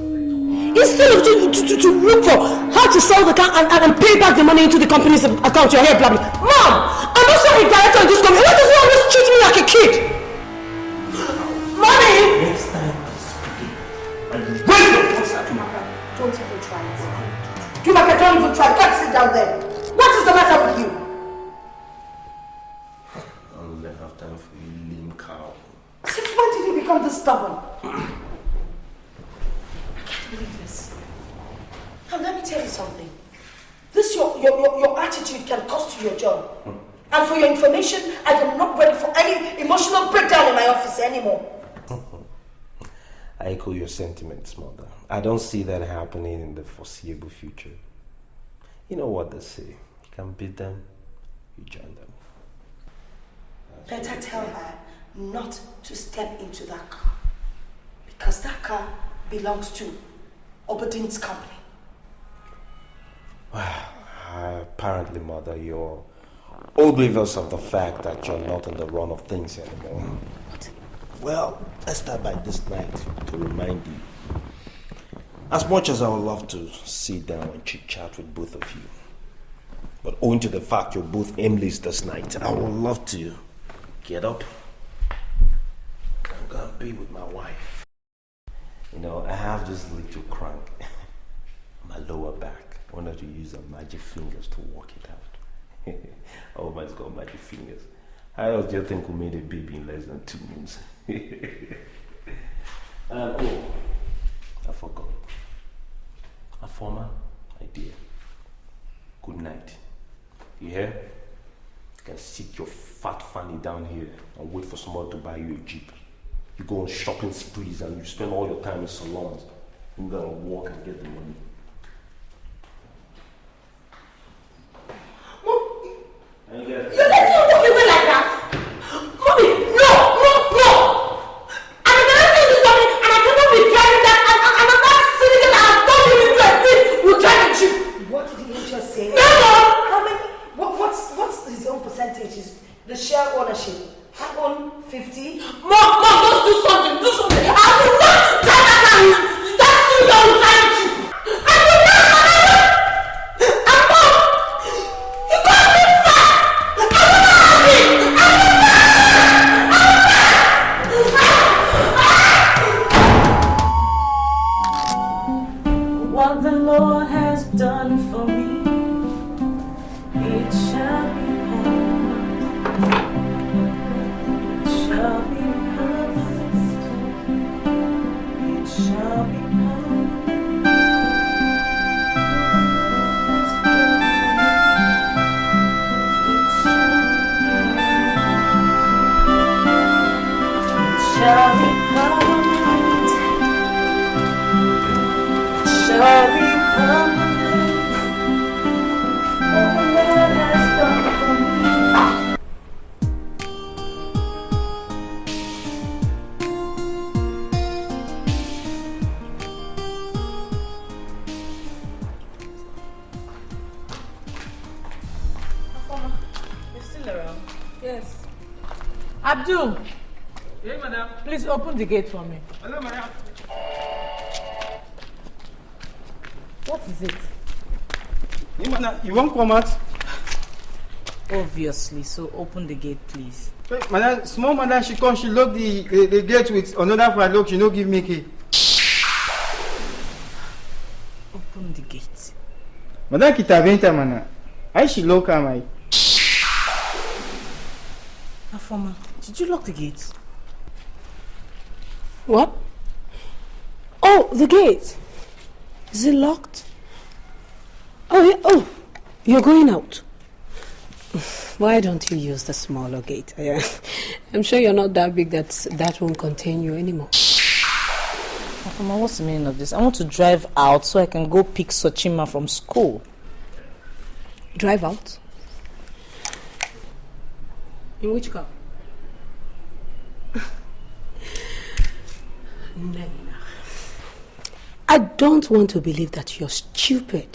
Instead of to look for how to sell the car and pay back the money into the company's account, you're here blabbing. Mom, I'm also a director in this company. Why does he always treat me like a kid? Mommy! Next time I speak, where's your voice at Chukwuka? Don't even try it. Chukwuka, don't even try it. Can't sit down there. What is the matter with you? become this stubborn? I can't believe this. And let me tell you something. This your attitude can cost you your job. And for your information, I am not ready for any emotional breakdown in my office anymore. I echo your sentiments, mother. I don't see that happening in the foreseeable future. You know what they say. You can beat them, you join them. Better tell her not to step into that car. Because that car belongs to Obadine's company. Apparently, mother, you're oblivious of the fact that you're not in the run of things anymore. What? Well, let's start by this night to remind you. As much as I would love to sit down and chit-chat with both of you, but owing to the fact you're both aimless this night, I would love to get up and go and be with my wife. You know, I have this little crank on my lower back. I wanted to use some magic fingers to work it out. Oh, my, it's got magic fingers. I else do you think we made a baby in less than 2 months? Oh, I forgot. A former idea. Good night. You hear? You can sit your fat fanny down here and wait for someone to buy you a Jeep. You go on shopping sprees and you spend all your time in salons. You gotta walk and get the money. You let me walk away like that? Mommy, no! I'm never saying this something and I cannot be driving that and I'm not sitting there and I told you to do a thing. We'll drive a Jeep. What did he just say? No! How many? What's his own percentages? The share ownership? I own 50. Mom, let's do something. I will not drive that car. That's too long to drive a Jeep. I will not. And Mom, you got me fast. What the Lord has done for me, it shall be permanent. It shall be permanent. It shall be permanent. It shall be permanent. Shall be permanent. What the Lord has done for me. You're still around? Yes. Abdul. Yes, madam. Please open the gate for me. Hello, madam. What is it? Yes, madam. You won't come out? Obviously, so open the gate, please. Wait, madam, small madam, she come, she lock the gate with another padlock, she no give me key. Open the gate. Madam, kita venta, madam. I she lock her, my. Afoma, did you lock the gate? What? Oh, the gate. Is it locked? Oh, yeah. Oh, you're going out. Why don't you use the smaller gate? Yeah. I'm sure you're not that big that won't contain you anymore. Afoma, what's the meaning of this? I want to drive out so I can go pick Sochima from school. Drive out? In which car? I don't want to believe that you're stupid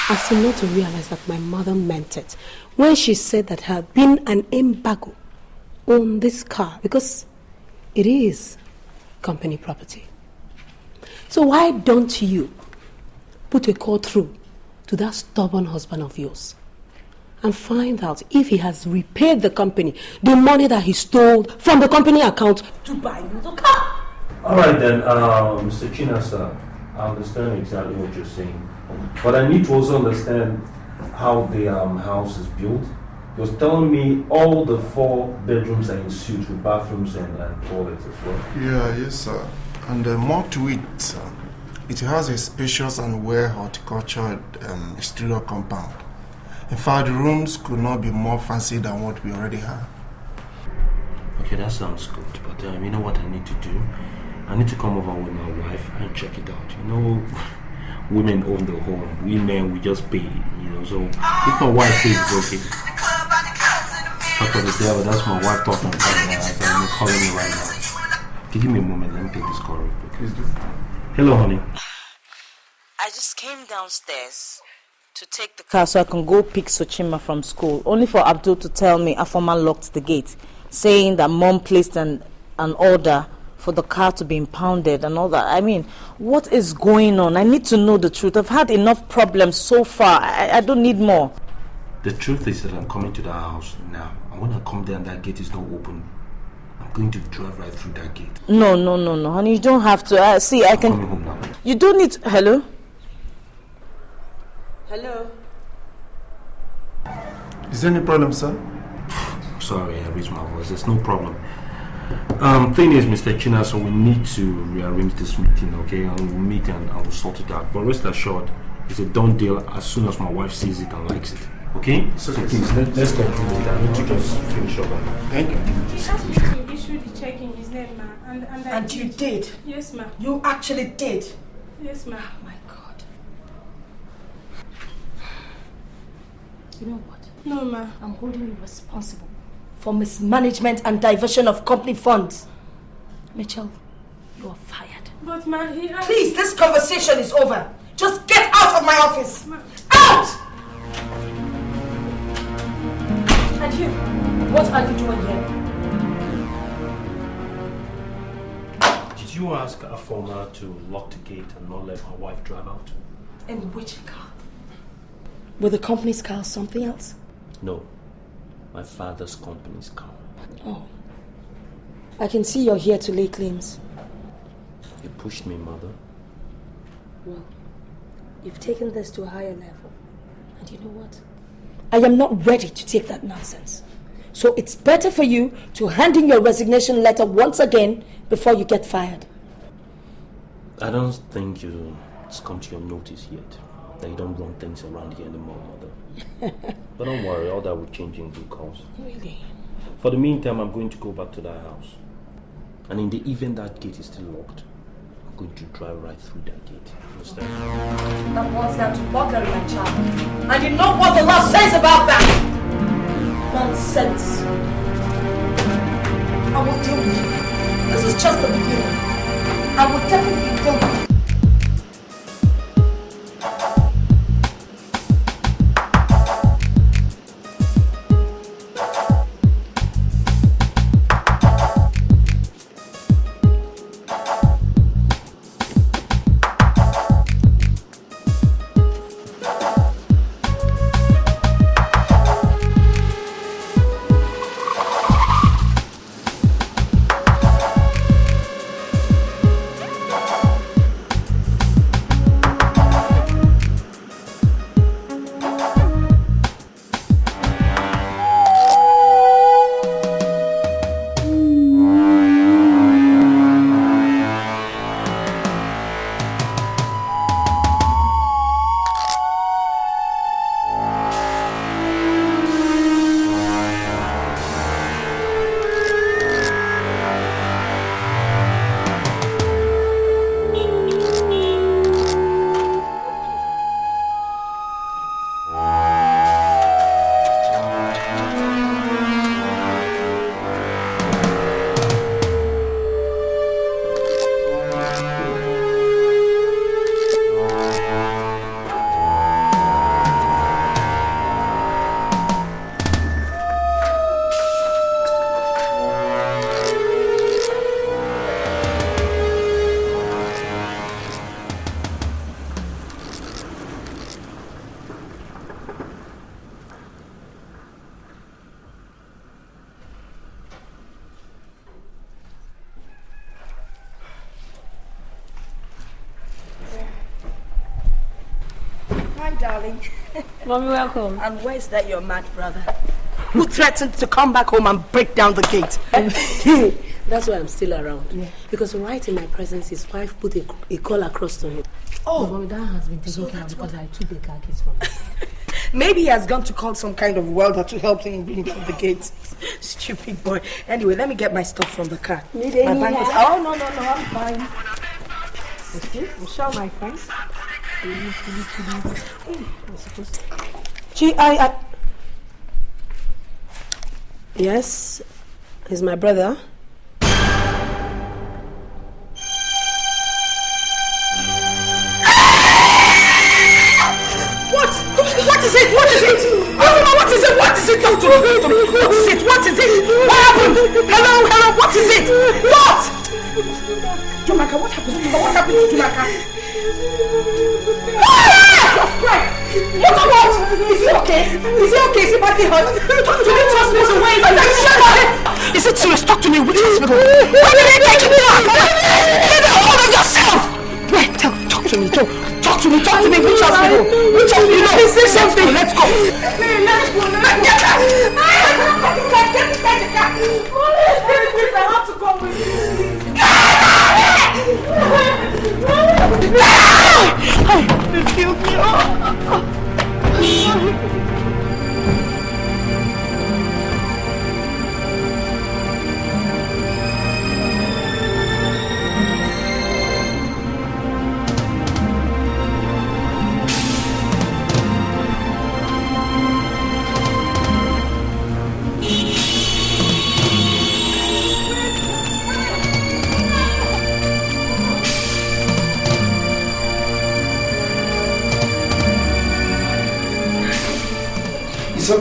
as to not to realize that my mother meant it when she said that there had been an embargo on this car because it is company property. So why don't you put a call through to that stubborn husband of yours and find out if he has repaid the company the money that he stole from the company account to buy you the car? All right then, Mr. Chinasa, I understand exactly what you're saying, but I need to also understand how the house is built He was telling me all the 4 bedrooms are in suite with bathrooms and toilets as well. Yeah, yes, sir. And more to it, sir. It has a spacious and well-horticultured exterior compound. In fact, the rooms could not be more fancy than what we already have. Okay, that sounds good. But you know what I need to do? I need to come over with my wife and check it out. You know, women own the home. We men, we just pay. You know, so if my wife pays, it's okay. Fuck the devil, that's my wife talking right now. I'm calling me right now. Okay, give me a moment. Let me take this call real quick. Please do. Hello, honey. I just came downstairs to take the car so I can go pick Sochima from school, only for Abdul to tell me Afoma locked the gate, saying that Mom placed an order for the car to be impounded and all that. I mean, what is going on? I need to know the truth. I've had enough problems so far. I don't need more. The truth is that I'm coming to the house now. And when I come there and that gate is not open, I'm going to drive right through that gate. No, honey, you don't have to. See, I can... I'm coming home now. You don't need to... Hello? Hello? Is there any problem, sir? Sorry, I raised my voice. There's no problem. Thing is, Mr. China, so we need to rearrange this meeting, okay? And we'll meet and I will sort it out. But rest assured, it's a done deal as soon as my wife sees it and likes it. Okay? So please, let's conclude it. I need to just finish up. Thank you. He issued the check in his name, ma. And you did? Yes, ma. You actually did? Yes, ma. Oh my God. You know what? No, ma. I'm holding you responsible for mismanagement and diversion of company funds. Mitchell, you are fired. But, ma, he has... Please, this conversation is over. Just get out of my office. Ma. Out! And you, what are you doing here? Did you ask Afoma to lock the gate and not let my wife drive out? In which car? Were the company's car something else? No. My father's company's car. Oh. I can see you're here to lay claims. You pushed me, mother. Well, you've taken this to a higher level. And you know what? I am not ready to take that nonsense. So it's better for you to hand in your resignation letter once again before you get fired. I don't think it's come to your notice yet that you don't run things around here anymore, mother. But don't worry, all that will change in due course. Really? For the meantime, I'm going to go back to that house. And in the event that gate is still locked, I'm going to drive right through that gate. Understand? That boils down to burglary, my child. And you know what the law says about that? Nonsense. I will deal with you. This is just the beginning. I will definitely deal with you. Mommy, welcome. And where's that your mad brother? who threatened to come back home and break down the gate. That's why I'm still around. Yeah. Because right in my presence, his wife put a call across to him. Oh, but that has been taken care of because I took the car keys from him. Maybe he has gone to call some kind of welder to help him bring down the gate. Stupid boy. Anyway, let me get my stuff from the car. Need any my bank is... Oh, no, I'm fine. You see, I'm sure my friends. Yes, he's my brother. What is it? What is it? What is it? What is it? Talk to me. What is it? What is it? What happened? Hello, what is it? What? Chukwuka, what happened? What happened to Chukwuka? What? Is he okay? Is he okay? Is he badly hurt? Talk to me, trust me, away. Shut up! Is it serious? Talk to me. Which hospital? Why did they take him back? Get a hold of yourself! Wait, talk to me, Talk to me, which hospital? Which hospital? Say something, let's go. Let's go, get out! Get inside the car! Please, I have to come with you. They killed me.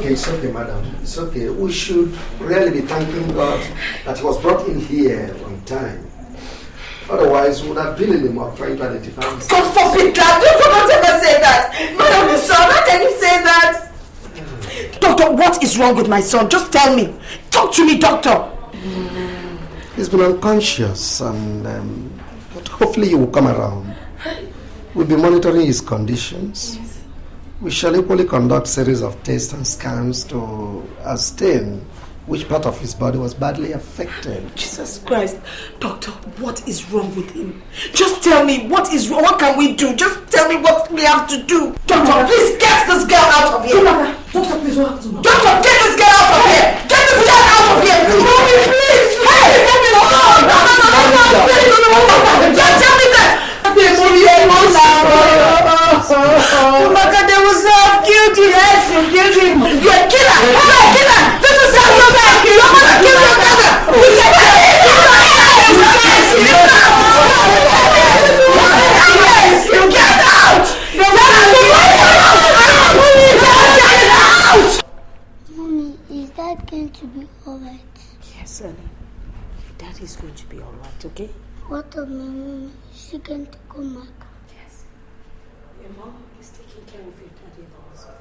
It's okay, madam. It's okay. We should really be thanking God that he was brought in here on time. Otherwise, we would have been in the mud trying to identify him. God forbid that! Don't ever say that! Madam, son, how can you say that? Doctor, what is wrong with my son? Just tell me. Talk to me, doctor. He's been unconscious and but hopefully he will come around. We'll be monitoring his conditions. Yes. We shall equally conduct series of tests and scans to ascertain which part of his body was badly affected. Jesus Christ. Doctor, what is wrong with him? Just tell me what is wrong. What can we do? Just tell me what we have to do. Doctor, please get this girl out of here. Doctor, please, what happened? Doctor, get this girl out of here. Get this girl out of here. Mommy, please. Hey, let me know. No. Don't tell me that. Oh my God, they will have killed you. Yes, you killed him. You're a killer. You're a killer. This is how you're back. You're going to kill your brother. Get out. Mommy, is that going to be alright? Yes, honey. That is going to be alright, okay? What of my mommy? Is she going to come back? Yes. Your mom is taking care of your daddy in the hospital.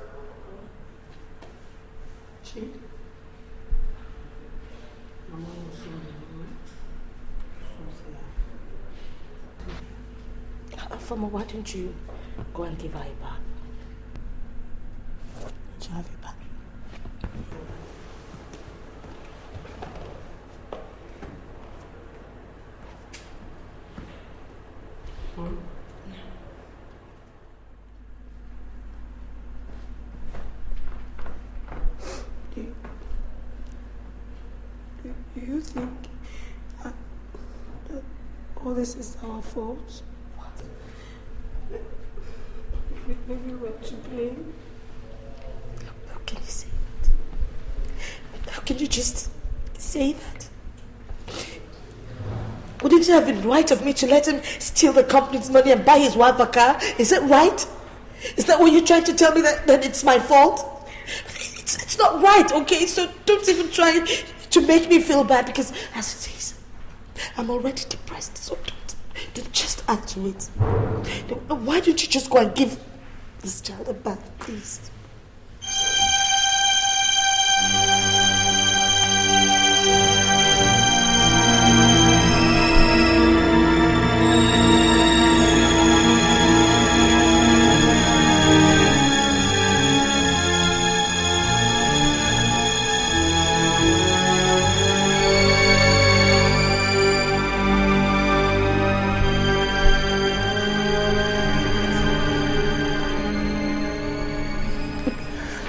She? Your mom was so Fama, why don't you go and give her a bath? She have a bath. Do you think that all this is our fault? Maybe we're to blame. How can you say that? How can you just say that? Wouldn't it have been right of me to let him steal the company's money and buy his wife a car? Is it right? Is that what you're trying to tell me, that it's my fault? It's not right, okay? So don't even try to make me feel bad, because as it is, I'm already depressed. So don't just add to it. Why don't you just go and give this child a bath, please?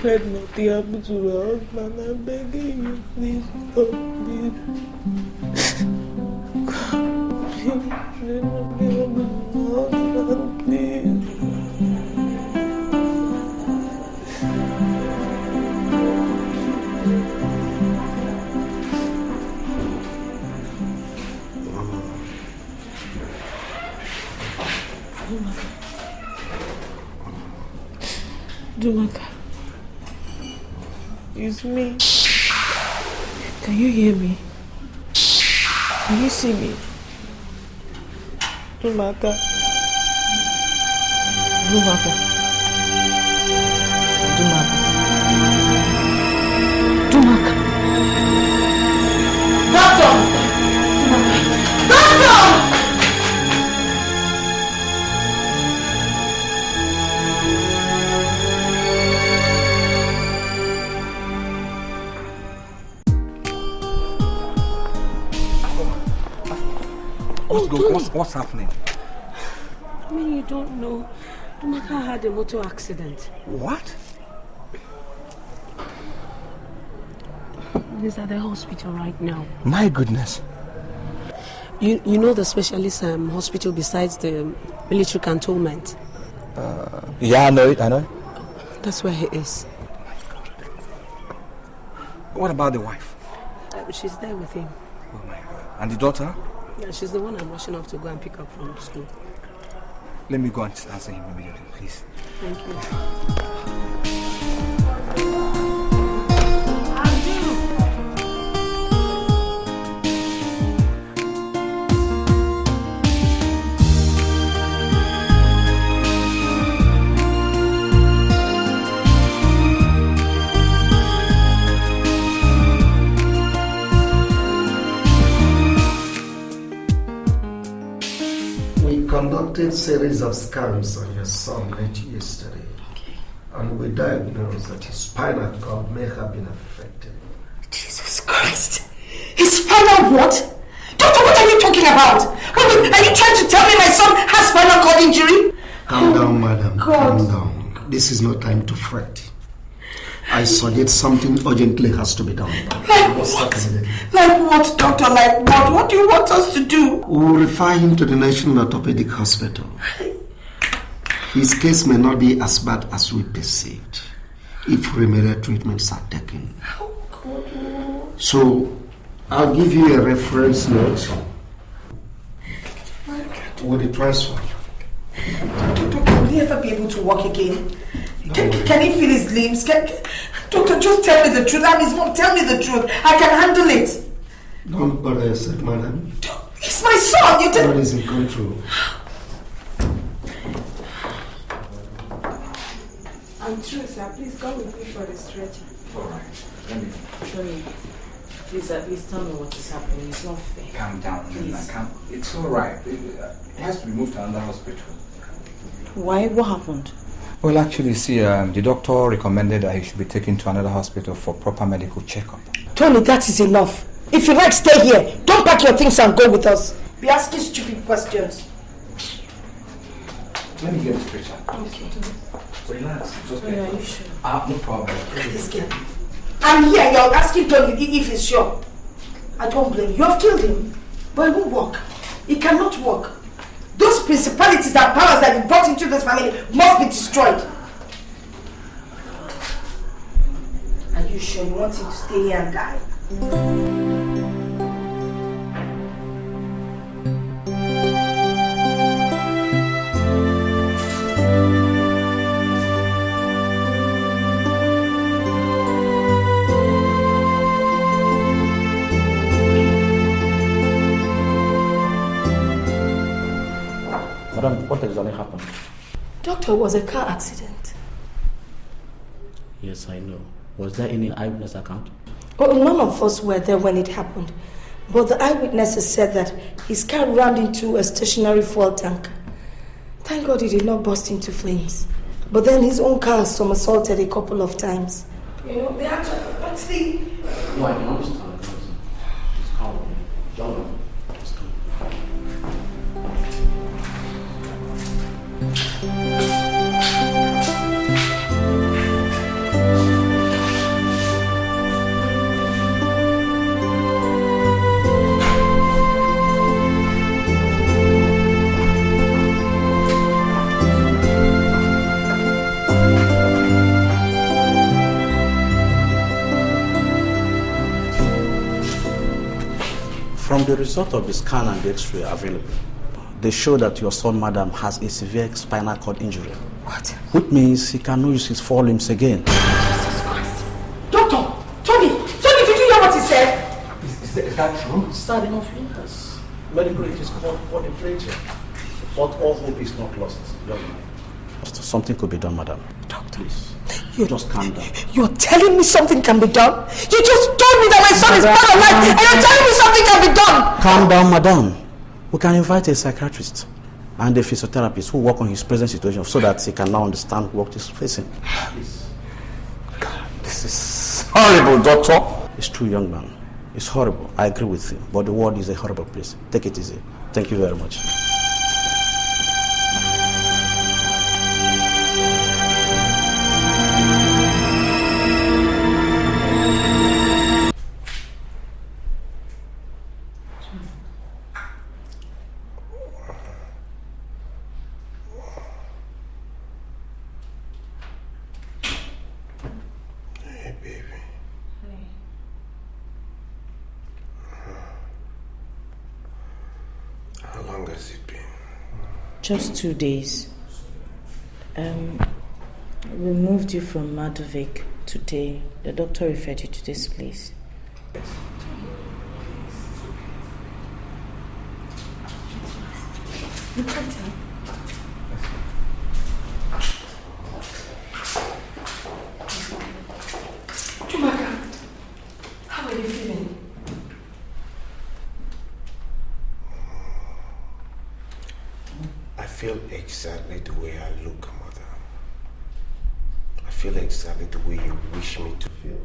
Let nothing happen to my husband. I'm begging you, please stop this. Please, let nothing happen to my husband, please. Chukwuka, it's me. Can you hear me? Can you see me? Chukwuka. Chukwuka. Chukwuka. Doctor! Doctor! What's happening? I mean, you don't know. Chukwuka had a motor accident. What? He's at the hospital right now. My goodness. You know the specialist hospital besides the military cantonment? Yeah, I know it, I know. That's where he is. What about the wife? She's there with him. Oh my God. And the daughter? Yeah, she's the one I'm rushing off to go and pick up from school. Let me go and answer him immediately, please. Thank you. We conducted a series of scans on your son late yesterday. Okay. And we diagnosed that his spinal cord may have been affected. Jesus Christ! His spinal what? Doctor, what are you talking about? Wait, are you trying to tell me my son has spinal cord injury? Calm down, madam. God. Calm down. This is not time to fret. I suggest something urgently has to be done. Like what? Like what, doctor? Like what? What do you want us to do? We'll refer him to the National Orthopedic Hospital. His case may not be as bad as we perceived if remedial treatments are taken. So, I'll give you a reference note with the transfer. Doctor, will he ever be able to walk again? Can he feel his limbs? Doctor, just tell me the truth. I'm his mom. Tell me the truth. I can handle it. Don't bother yourself, madam. He's my son. You God is in control. I'm true, sir. Please come with me for the stretcher. Alright. Let me. Actually, please at least tell me what is happening. It's not fair. Calm down. Please. It's alright. It has to be moved to another hospital. Why? What happened? Well, actually, see, the doctor recommended that he should be taken to another hospital for proper medical checkup. Tony, that is enough. If you like, stay here. Don't pack your things and go with us. Be asking stupid questions. Let me get the stretcher. Okay. Relax. Just Are you sure? no problem. Look at this girl. I'm here. You're asking Tony if he's sure. I don't blame you. You have killed him. But he won't walk. He cannot walk. Those principalities and powers that you brought into this family must be destroyed. Are you sure you want him to stay here and die? Madam, what exactly happened? Doctor, it was a car accident. Yes, I know. Was there any eyewitness account? Well, none of us were there when it happened. But the eyewitnesses said that his car ran into a stationary fuel tanker. Thank God he did not burst into flames. But then his own car somersaulted a couple of times. You know, they had to actually... No, I can understand. Just calm down. Don't worry. Just calm. the result of the scan and the x-ray available, they show that your son, madam, has a severe spinal cord injury. What? Which means he cannot use his forelimbs again. Jesus Christ. Doctor! Tony, did you hear what he said? Is that true? Sad enough, yes. Medically, it is called quadriplegia. But all hope is not lost, young man. Something could be done, madam. Doctor, please. You just calm down. You're telling me something can be done? You just told me that my son is paralyzed and you're telling me something can be done! Calm down, madam. We can invite a psychiatrist and a physiotherapist who work on his present situation so that he can now understand what he's facing. Please. God, this is horrible, doctor. It's true, young man. It's horrible. I agree with you. But the world is a horrible place. Take it easy. Thank you very much. Just 2 days. We moved you from Madovic today. The doctor referred you to this place. You can't tell. Chukwuka, how are you feeling? I feel exactly the way I look, Mother. I feel exactly the way you wish me to feel.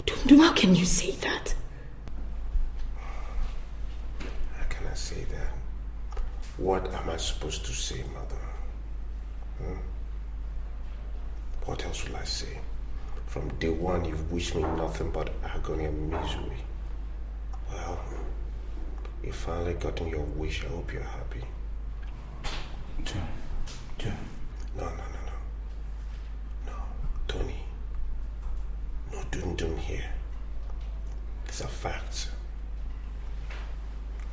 Dundum, how can you say that? How can I say that? What am I supposed to say, Mother? What else will I say? From day one, you've wished me nothing but agony and misery. Well, you finally gotten your wish. I hope you're happy. John. No. No, Tony. No dum here. It's a fact.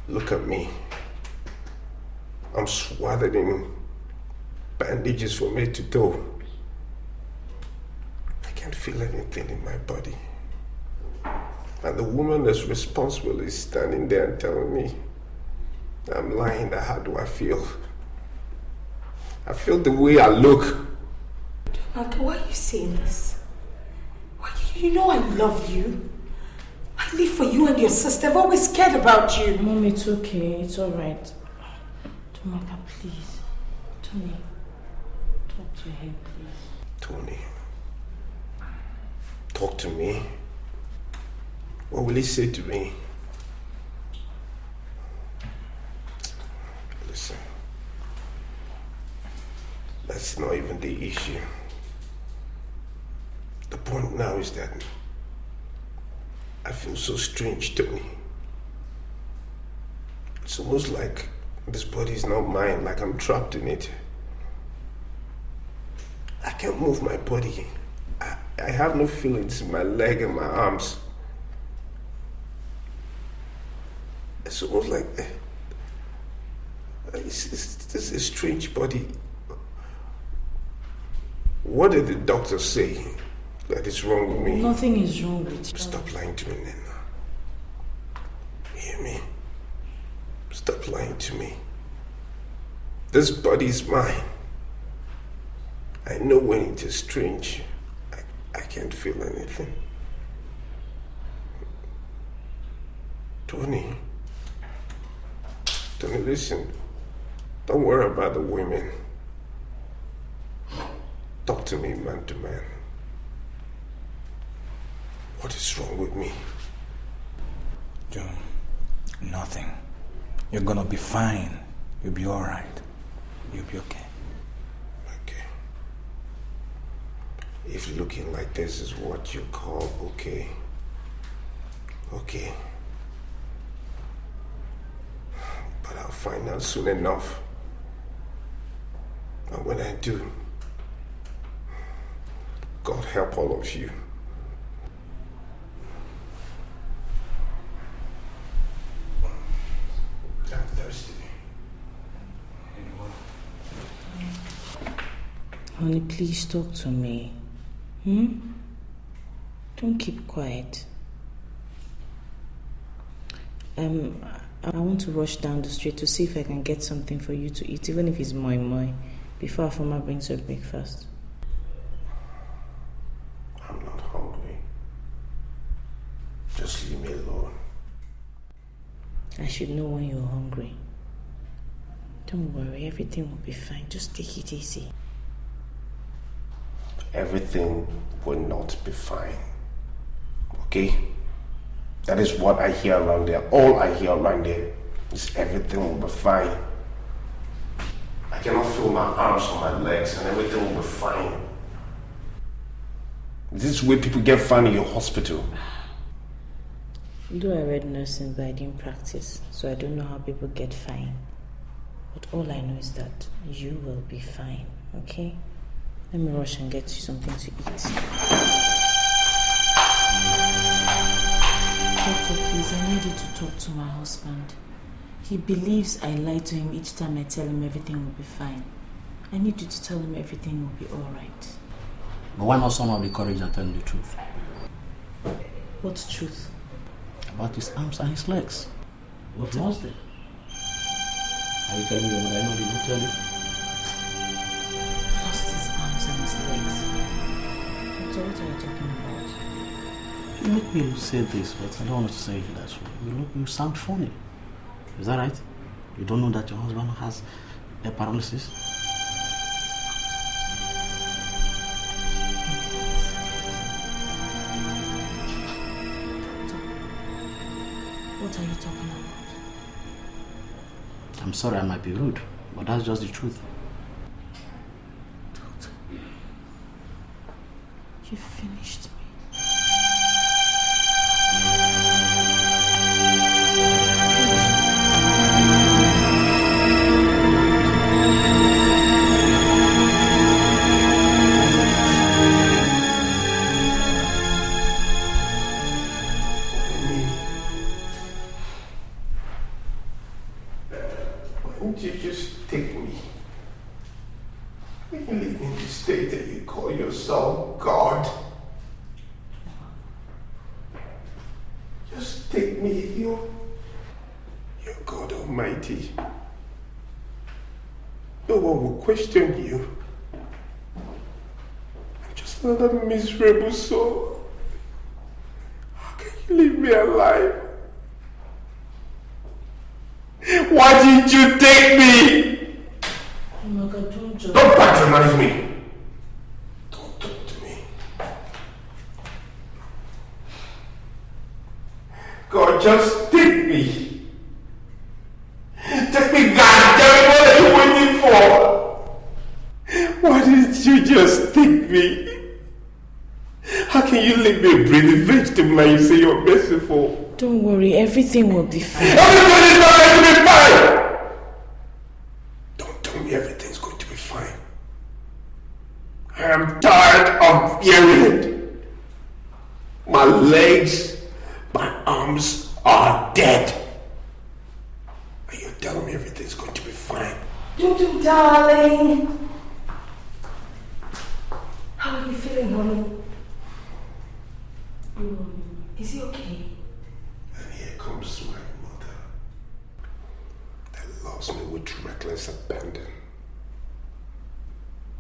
Look at me. I'm swathed in bandages from head to toe. I can't feel anything in my body. And the woman that's responsible is standing there and telling me I'm lying. How do I feel? I feel the way I look. Uncle, why are you saying this? You know I love you. I live for you and your sister. I've always cared about you. Mom, it's okay. It's alright. Chukwuka, please. Tony, talk to him, please. Tony, talk to me. What will he say to me? Listen, that's not even the issue. The point now is that I feel so strange, Tony. It's almost like this body is not mine, like I'm trapped in it. I can't move my body. I have no feelings in my leg and my arms. It's almost like it's a strange body. What did the doctor say that is wrong with me? Nothing is wrong with you. Stop lying to me, Nena. You hear me? Stop lying to me. This body is mine. I know when it is strange. I can't feel anything. Tony, listen. Don't worry about the women. Talk to me man to man. What is wrong with me? John, nothing. You're gonna be fine. You'll be alright. You'll be okay. Okay. If looking like this is what you call okay. Okay. But I'll find out soon enough. And when I do, God help all of you. Honey, please talk to me. Don't keep quiet. I want to rush down the street to see if I can get something for you to eat, even if it's moi, before Afoma brings her breakfast. I'm not hungry. Just leave me alone. I should know when you're hungry. Don't worry, everything will be fine. Just take it easy. Everything will not be fine. Okay? That is what I hear around there. All I hear around there is everything will be fine. I cannot feel my arms or my legs and everything will be fine. This is where people get fine in your hospital. Though I read nursing, but I didn't practice, so I don't know how people get fine. But all I know is that you will be fine, okay? Let me rush and get you something to eat. Doctor, please, I need you to talk to my husband. He believes I lie to him each time I tell him everything will be fine. I need you to tell him everything will be alright. But why not someone have the courage and tell him the truth? What truth? About his arms and his legs. What was there? Are you telling me what I know did not tell you? Lost his arms and his legs. Doctor, what are you talking about? You make me say this, but I don't want to say it that way. You sound funny. Is that right? You don't know that your husband has a paralysis? What are you talking about? I'm sorry I might be rude, but that's just the truth. Doctor, you finished me. Won't you just take me? You live in the state that you call yourself God. Just take me, you're God Almighty. No one will question you. I'm just another miserable soul. How can you leave me alive? Why did you take me? Oh my God, don't patronize me. Don't talk to me. God, just take me. Take me, God. Tell me what are you waiting for? Why didn't you just take me? How can you leave me a breathing vegetable and you say you're merciful? Don't worry, everything will be fine. Everything is not going to be fine! Don't tell me everything's going to be fine. I am tired of hearing it. My legs, my arms are dead. And you're telling me everything's going to be fine. Tutu, darling. How are you feeling, honey? Is he okay? And here comes my mother that loves me with reckless abandon.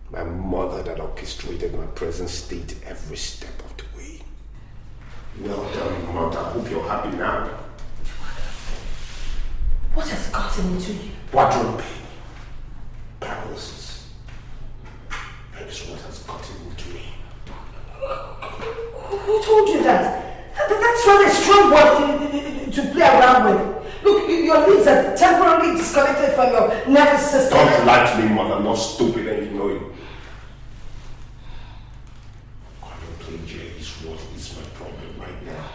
My mother that orchestrated my present state every step of the way. Well done, mother. I hope you're happy now. What has gotten into you? Quadruple pain, paralysis. That is what has gotten into me. Who told you that? That's rather a strong word to play around with. Look, your limbs are temporarily disconnected from your nervous system. Don't lie to me, mother. I'm not stupid and you know it. Quadriplegia is what is my problem right now.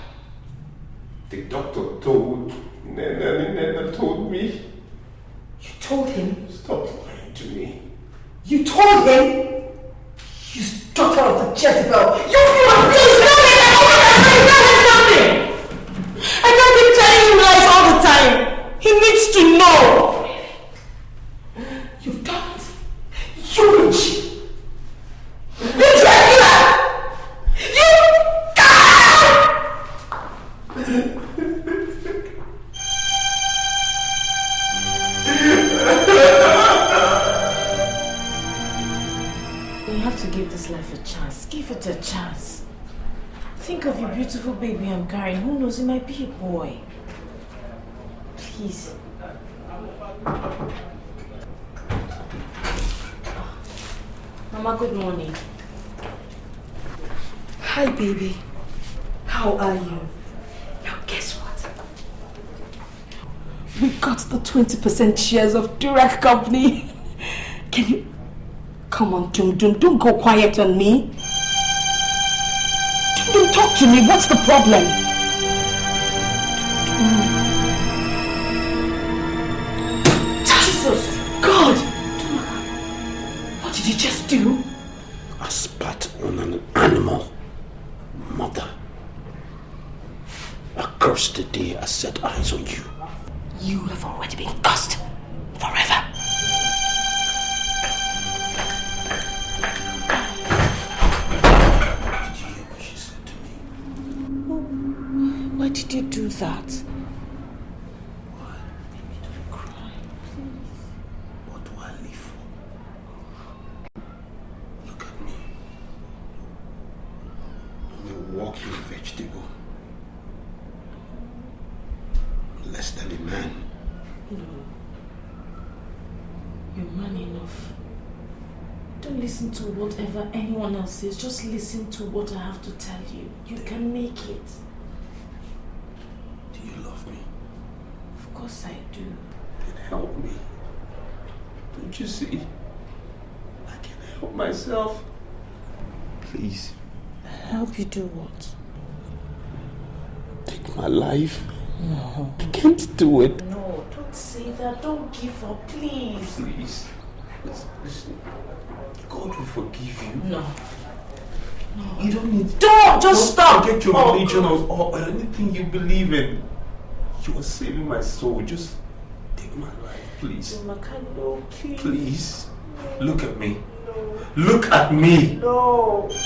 The doctor told Nana told me. You told him? Stop lying to me. You told him? You daughter of the Jezebel. You abused me! I can't keep telling him lies all the time. He needs to know. You've done it. You witch. to give this life a chance. Give it a chance. Think of your beautiful baby I'm carrying. Who knows, it might be a boy. Please. Mama, good morning. Hi, baby. How are you? Now, guess what? We got the 20% shares of Durac Company. Can you... Come on, don't go quiet on me. Don't talk to me. What's the problem? Jesus! God! What did you just do? I spat on an animal. Mother. I cursed the day I set eyes on you. You have already been cursed. Forever. Why did you do that? Why? Maybe don't cry, please. What do I live for? Look at me. I'm a walking vegetable. Less than a man. No. You're man enough. Don't listen to whatever anyone else says. Just listen to what I have to tell you. You can make it. Do you love me? Of course I do. Then help me. Don't you see? I can help myself. Please. Help you do what? Take my life. No. I can't do it. No, don't say that. Don't give up, please. Please. Listen. God will forgive you. No. No. You don't need... Just stop! Forget your religion or anything you believe in. You are saving my soul. Just take my life, please. Makando, please. Please. Look at me. No. Look at me. No. Please.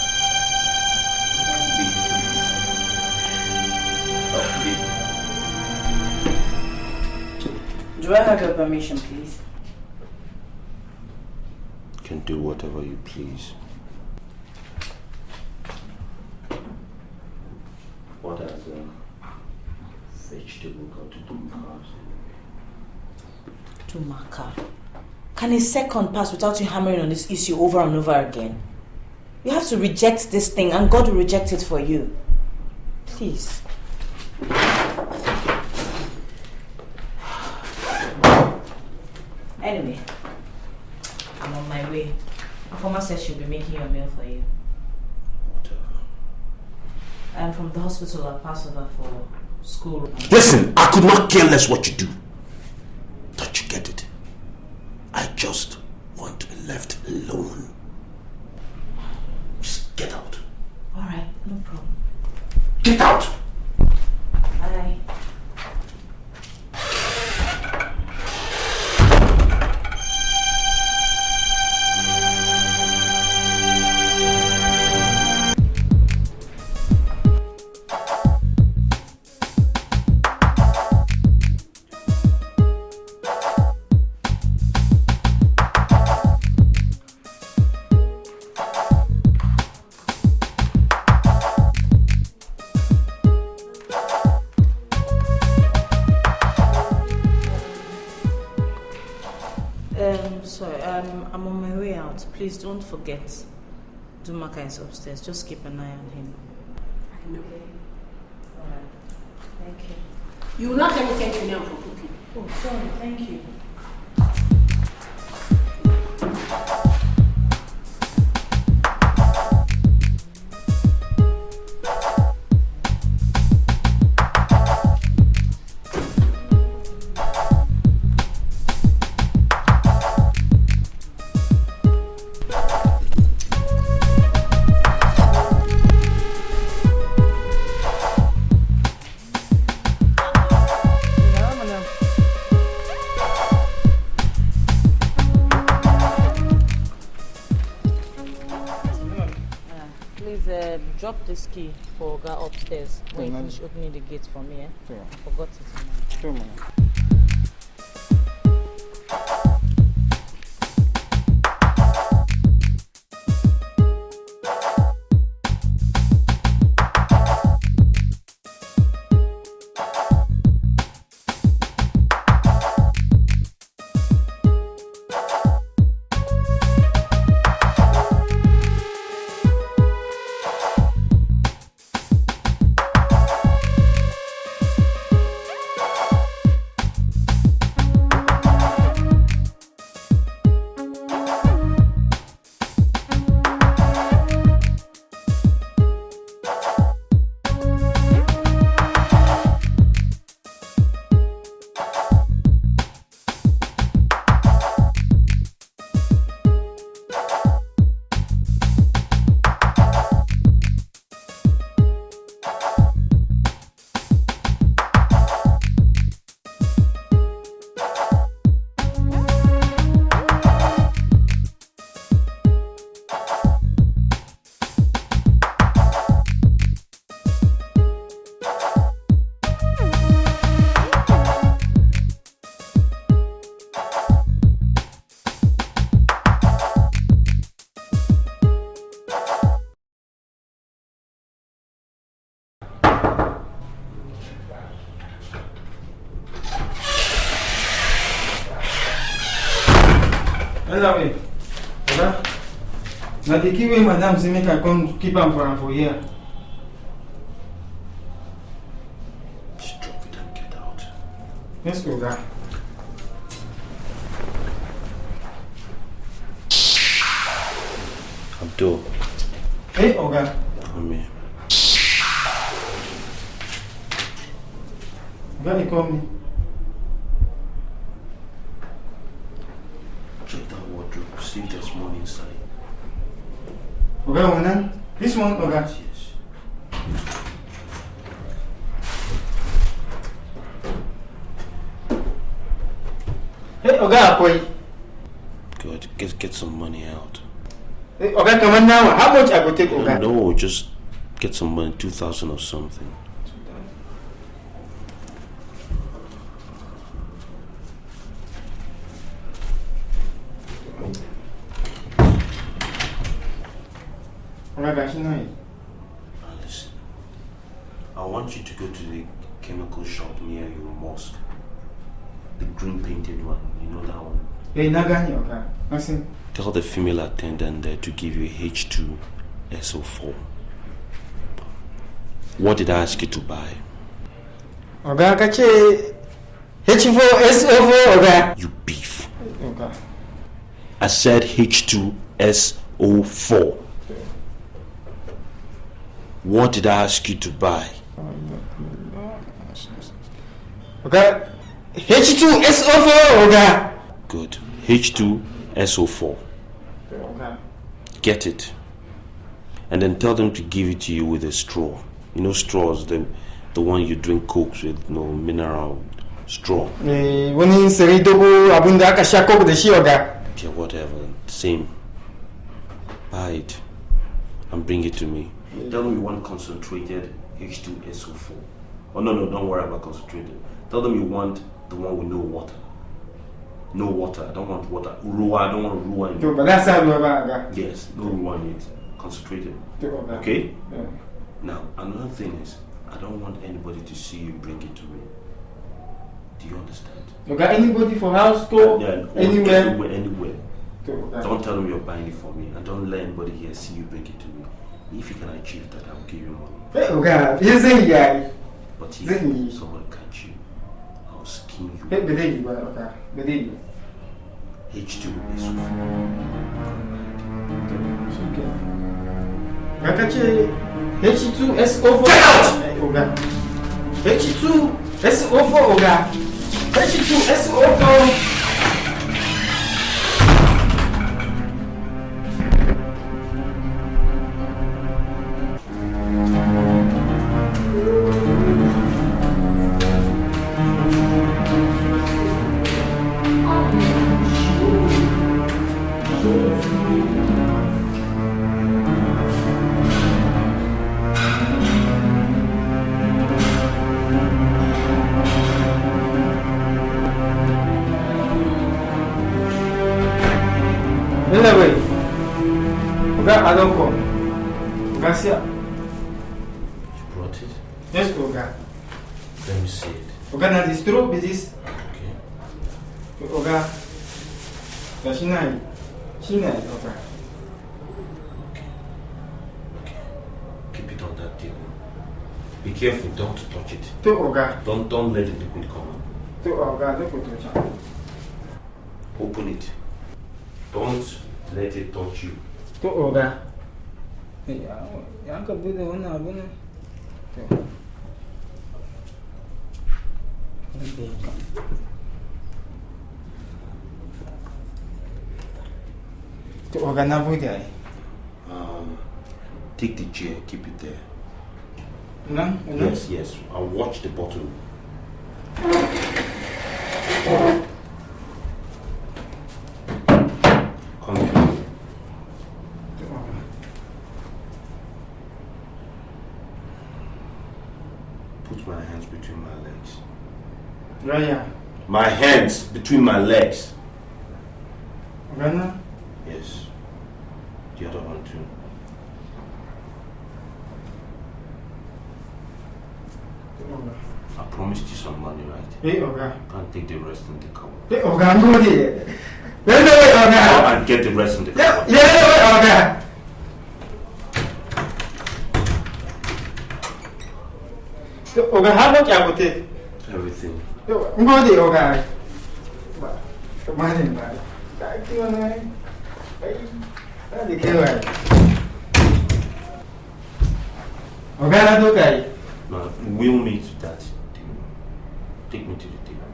Help me. Do I have your permission, please? You can do whatever you please. What has a vegetable got to do with cars? To my car. Can a second pass without you hammering on this issue over and over again? You have to reject this thing and God will reject it for you. Please. Anyway, I'm on my way. Informa says she'll be making your meal for you. Whatever. I'm from the hospital. I'll pass over for school. Listen, I could not care less what you do. Don't you get it? I just want to be left alone. Just get out. Alright, no problem. Get out! Bye. I'm on my way out. Please don't forget. Dumaka is upstairs. Just keep an eye on him. I know. Alright. Thank you. You will not let me thank you now for cooking. Oh, sorry. Thank you. Drop this key for Oga upstairs when you finish opening the gate for me. Sure. I forgot it. Sure, man. Hello, Oga. Now the key way madam say make I come keep am for here. Just drop it and get out. Yes, Oga. Abdul. Hey, Oga. Come here. Oga, you call me. Check that wardrobe. See if there's money inside. Oga, one. This one, Oga. Yes. Hey, Oga, boy. Good. Get some money out. Hey, Oga, come on now. How much I go take, Oga? No, just get some money, 2,000 or something. Listen, I want you to go to the chemical shop near your mosque. The green painted one, you know that one? Hey, Nagani, Oga. Listen. Tell the female attendant there to give you H2SO4. What did I ask you to buy? Oga, kache H4SO4, Oga. You beef. Oga. I said H2SO4. What did I ask you to buy? Oga, H2SO4, Oga. Good. H2SO4. Oga. Get it. And then tell them to give it to you with a straw. You know straws, the one you drink cokes with, no mineral straw. Wani sari dogo abunda aka sha coke da shi, Oga. Yeah, whatever. Same. Buy it and bring it to me. Tell them you want concentrated H2SO4. Oh no, don't worry about concentrated. Tell them you want the one with no water. No water. I don't want water. Ruwa. I don't want ruwa in it. But that's how Oga. Yes, no ruwa in it. Concentrated. Okay? Yeah. Now, another thing is, I don't want anybody to see you bring it to me. Do you understand? Oga, anybody for house, store, anywhere? Anywhere. Don't tell them you're buying it for me, and don't let anybody here see you bring it to me. If you can achieve that, I'll give you money. Hey, Oga, he's a guy. But if someone catch you, I'll skin you. Hey, believe you, Oga. Believe you. H2SO4. Okay. Gakache H2SO4. Get out! Oga. H2SO4, Oga. H2SO4. Anyway, Oga, I don't come. Garcia. You brought it? Yes, Oga. Let me see it. Oga, now this true business. Okay. Oga, Gashinai. Shinai, Oga. Okay. Keep it on that table. Be careful, don't touch it. To Oga. Don't let the liquid come out. To Oga, don't touch it. Open it. Don't let it touch you. To Oga. Yanka bude wannan abu ne. To Oga, na bude ai. Take the chair, keep it there. No? Yes. I'll watch the bottle. Come here. Put my hands between my legs. Right here. My hands between my legs. Ghana? Yes. The other one too. I promised you some money, right? Hey, Oga. Can't take the rest in the cupboard. Hey, Oga, no. Let's do it, Oga. Go and get the rest in the car. Yeah, let's do it, Oga. Oga, how much I will take? Everything. I'm going to Oga. Come on in, man. Thank you, man. That's the key, man. Oga, that's okay. No, we'll meet that. Take me to the table.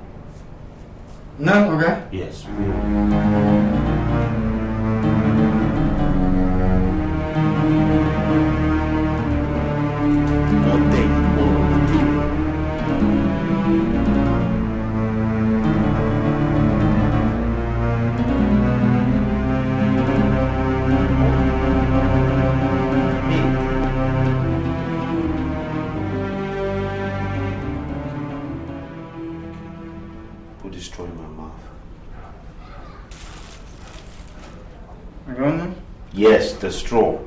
No, Oga? Yes, destroy my mouth. You want them? Yes, the straw.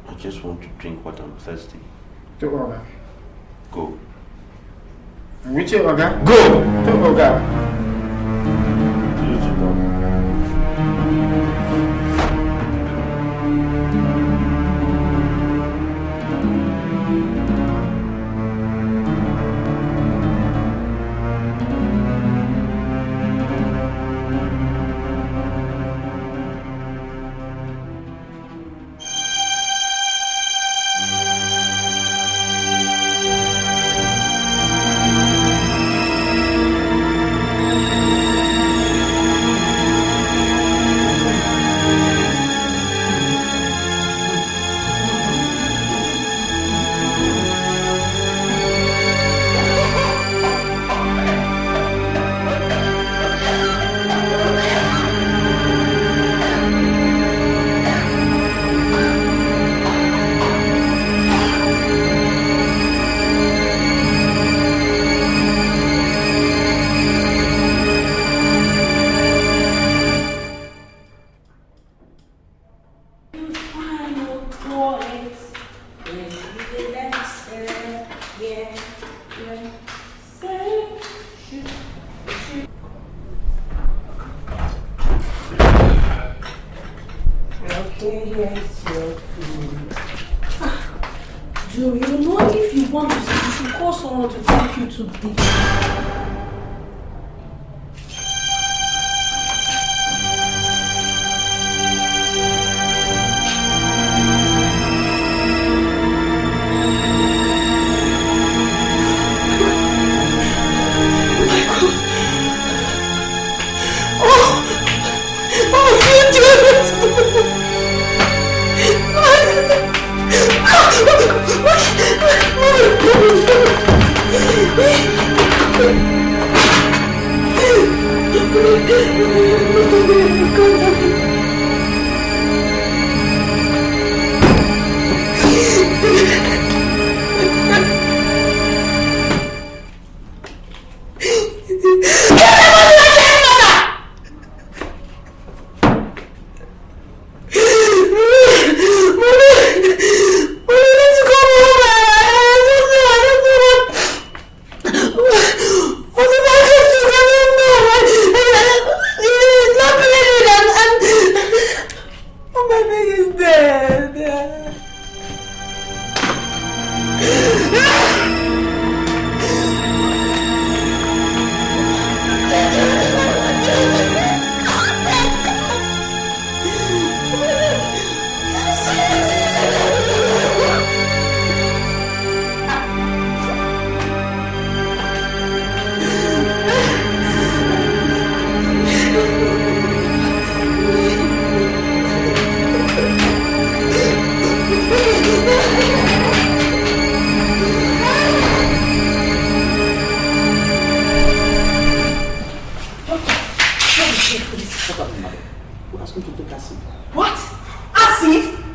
I just want to drink what I'm thirsty. To Oga. Go. Which Oga? Go! To Oga.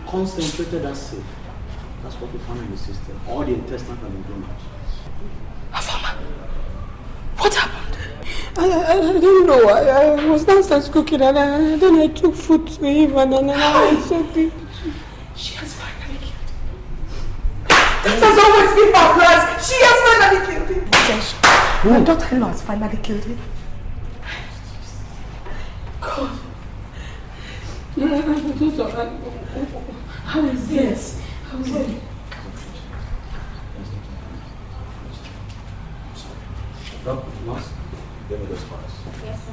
Concentrated acid. That's what we found in the system. All the intestines have been blown out. Afama, what happened? I don't know. I was downstairs cooking and then I took food to him and then I said she has finally killed him. That has always been my plan. She has finally killed him. My daughter-in-law has finally killed him. God. How is this? How is it? Nurse, give me those files. Yes, sir.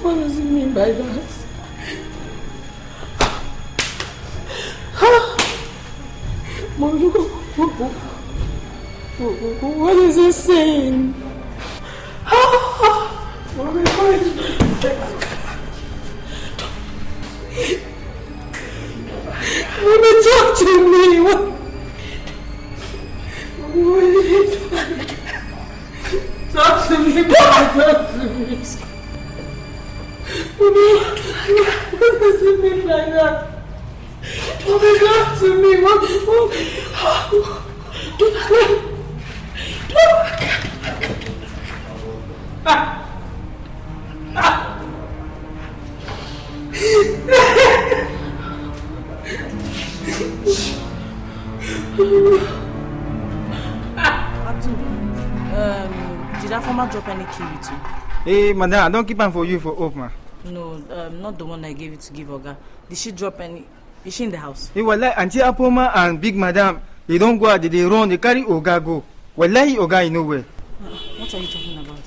What does it mean by that? What is it saying? Mommy, what is it? Mommy, talk to me. What is it? Talk to me, talk to me. What does it mean like that? Mommy, talk to me. Did that farmer drop any key with you? Hey, madam, I don't keep them for you for hope, ma. No, not the one I gave you to give Oga. Did she drop any? Is she in the house? Hey, wallahi, Auntie Apoma and Big Madam, they don't go out, they run, they carry Oga go. Wallahi, Oga is nowhere. What are you talking about?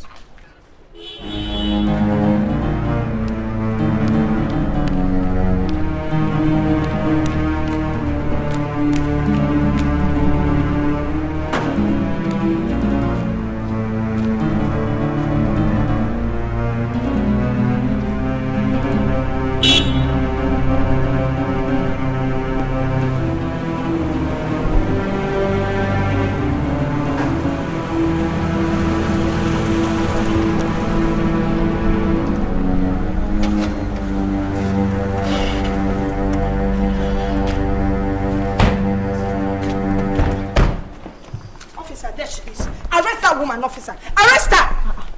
Officer, arrest her!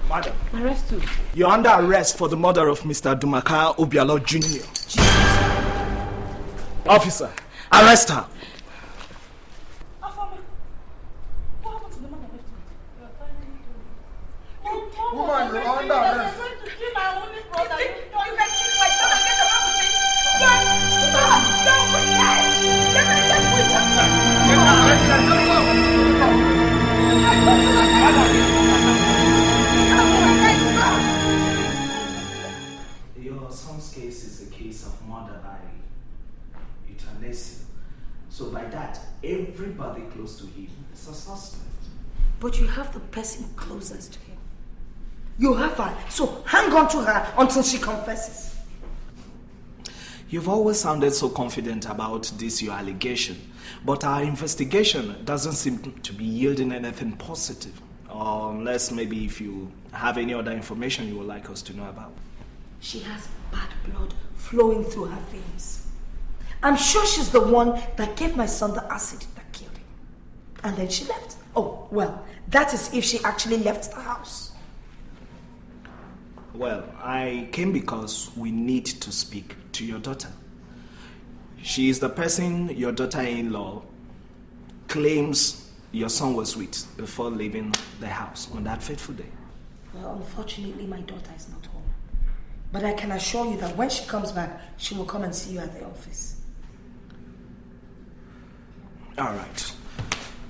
Madam. Arrest who? You're under arrest for the murder of Mr. Dumaka Obialo Jr. Officer, arrest her. Woman, you're under arrest. Your son's case is a case of murder by euthanasia. So by that, everybody close to him is a suspect. But you have the person closest to him. You have her, so hang on to her until she confesses. You've always sounded so confident about this your allegation, but our investigation doesn't seem to be yielding anything positive. Unless maybe if you have any other information you would like us to know about. She has bad blood flowing through her veins. I'm sure she's the one that gave my son the acid that killed him. And then she left. Oh, well, that is if she actually left the house. Well, I came because we need to speak to your daughter. She is the person your daughter-in-law claims your son was with before leaving the house on that fateful day. Well, unfortunately, my daughter is not home. But I can assure you that when she comes back, she will come and see you at the office. All right.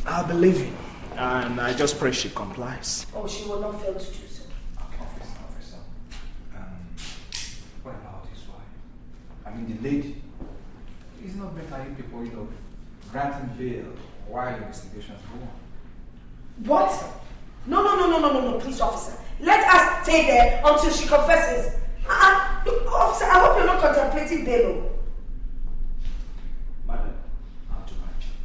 I believe you. And I just pray she complies. Oh, she will not fail to do so. Officer. What about his wife? I mean, the lady. It's not better if people, granting bail while investigations go on. What? No, please, officer. Let us stay there until she confesses. Officer, I hope you're not contemplating bail. Madam, I'll do my job.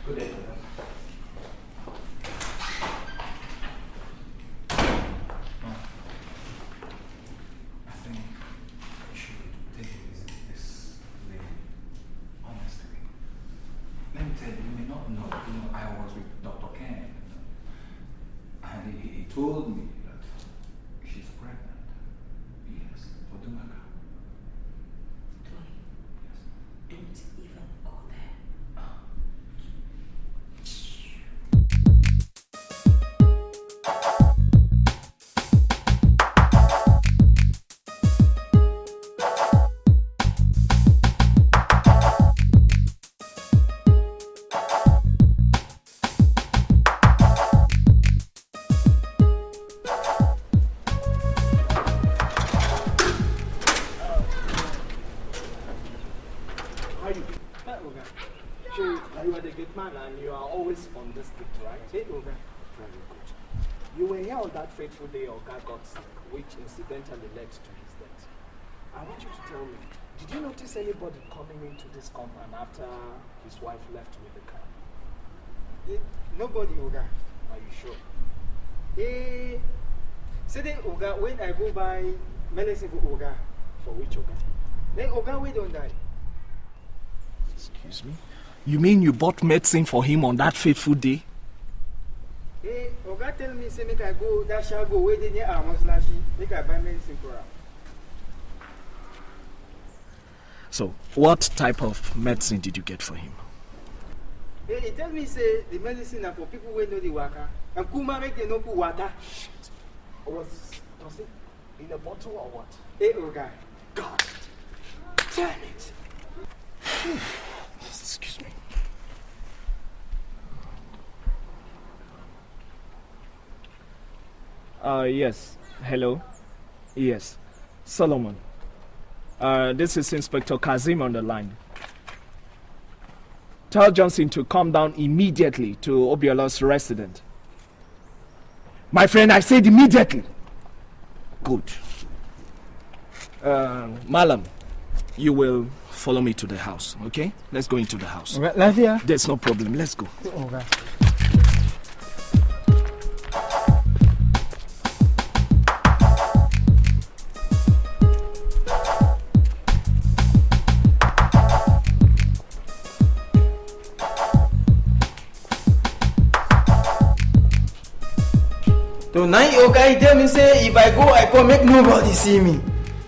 Good day, madam. I think we should take it easy with this lady. Honestly. Let me tell you, you may not know, I was with Dr. Ken. And he told me that she's pregnant. man and you are always on this stick, right? Hey, Oga. Very good. You were here on that fateful day Oga got sick, which incidentally led to his death. I want you to tell me, did you notice anybody coming into this compound after his wife left with the car? Nobody, Oga. Are you sure? Say Oga, when I go by medicine for Oga. For which Oga? Then Oga, we don't die. Excuse me? You mean you bought medicine for him on that fateful day? Oga tell me, say make I go, that shall go where they near Amos-Lashi, make I buy medicine for her. So, what type of medicine did you get for him? He tell me, say, the medicine are for people who know the waka. And Kuma make them no put water. Was it in a bottle or what? Hey, Oga. God damn it. Excuse me. Yes. Hello. Yes. Solomon. This is Inspector Kazim on the line. Tell Johnson to come down immediately to Obiola's residence. My friend, I said immediately. Good. Malam, you will follow me to the house, okay? Let's go into the house. Lavia? There's no problem. Let's go. Oga. So now Oga he tell me say if I go I come make nobody see me.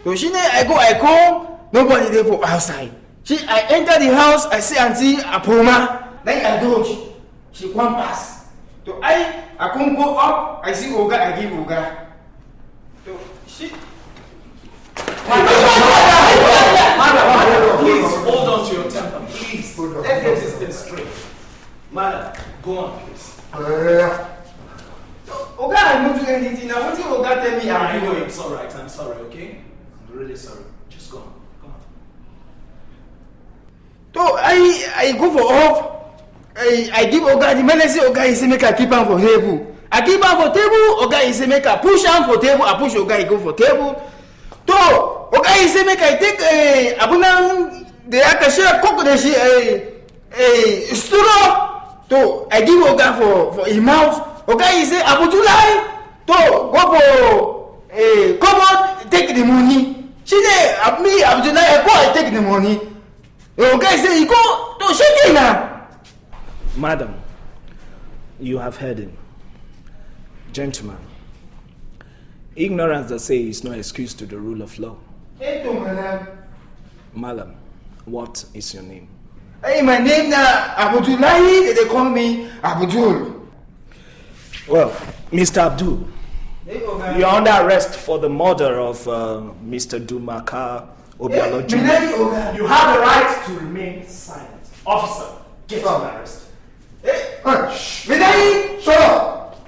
So she I come nobody there for outside. I enter the house I see auntie Apoma. Then I dodge. She come pass. So I come go up I see Oga I give Oga. So she. Madam, please hold on to your temper. Please, let's get this thing straight. Madam, go on, please. Oga, I won't do anything. I want you Oga tell me I know it's alright. I'm sorry, okay? I'm really sorry. Just go on. Go on. So I go for up. I give Oga the medicine. Oga he say make I keep am for table. I keep am for table. Oga he say make I push am for table. I push Oga he go for table. So Oga he say make I take abuna the akasha cook the she straw. So I give Oga for his mouth. Okay, he say Abudulai to go for come on, take the money. She say me Abudulai go I take the money. Okay, say he go to shake now. Madam, you have heard him. Gentlemen, ignorance, they say, is no excuse to the rule of law. Malam, what is your name? Hey, my name na Abudulai. They call me Abudul. Well, Mr. Abdul, you're under arrest for the murder of Mr. Dumaka Obialo Jr. You have the right to remain silent. Officer, get him arrested. Hey, shut up!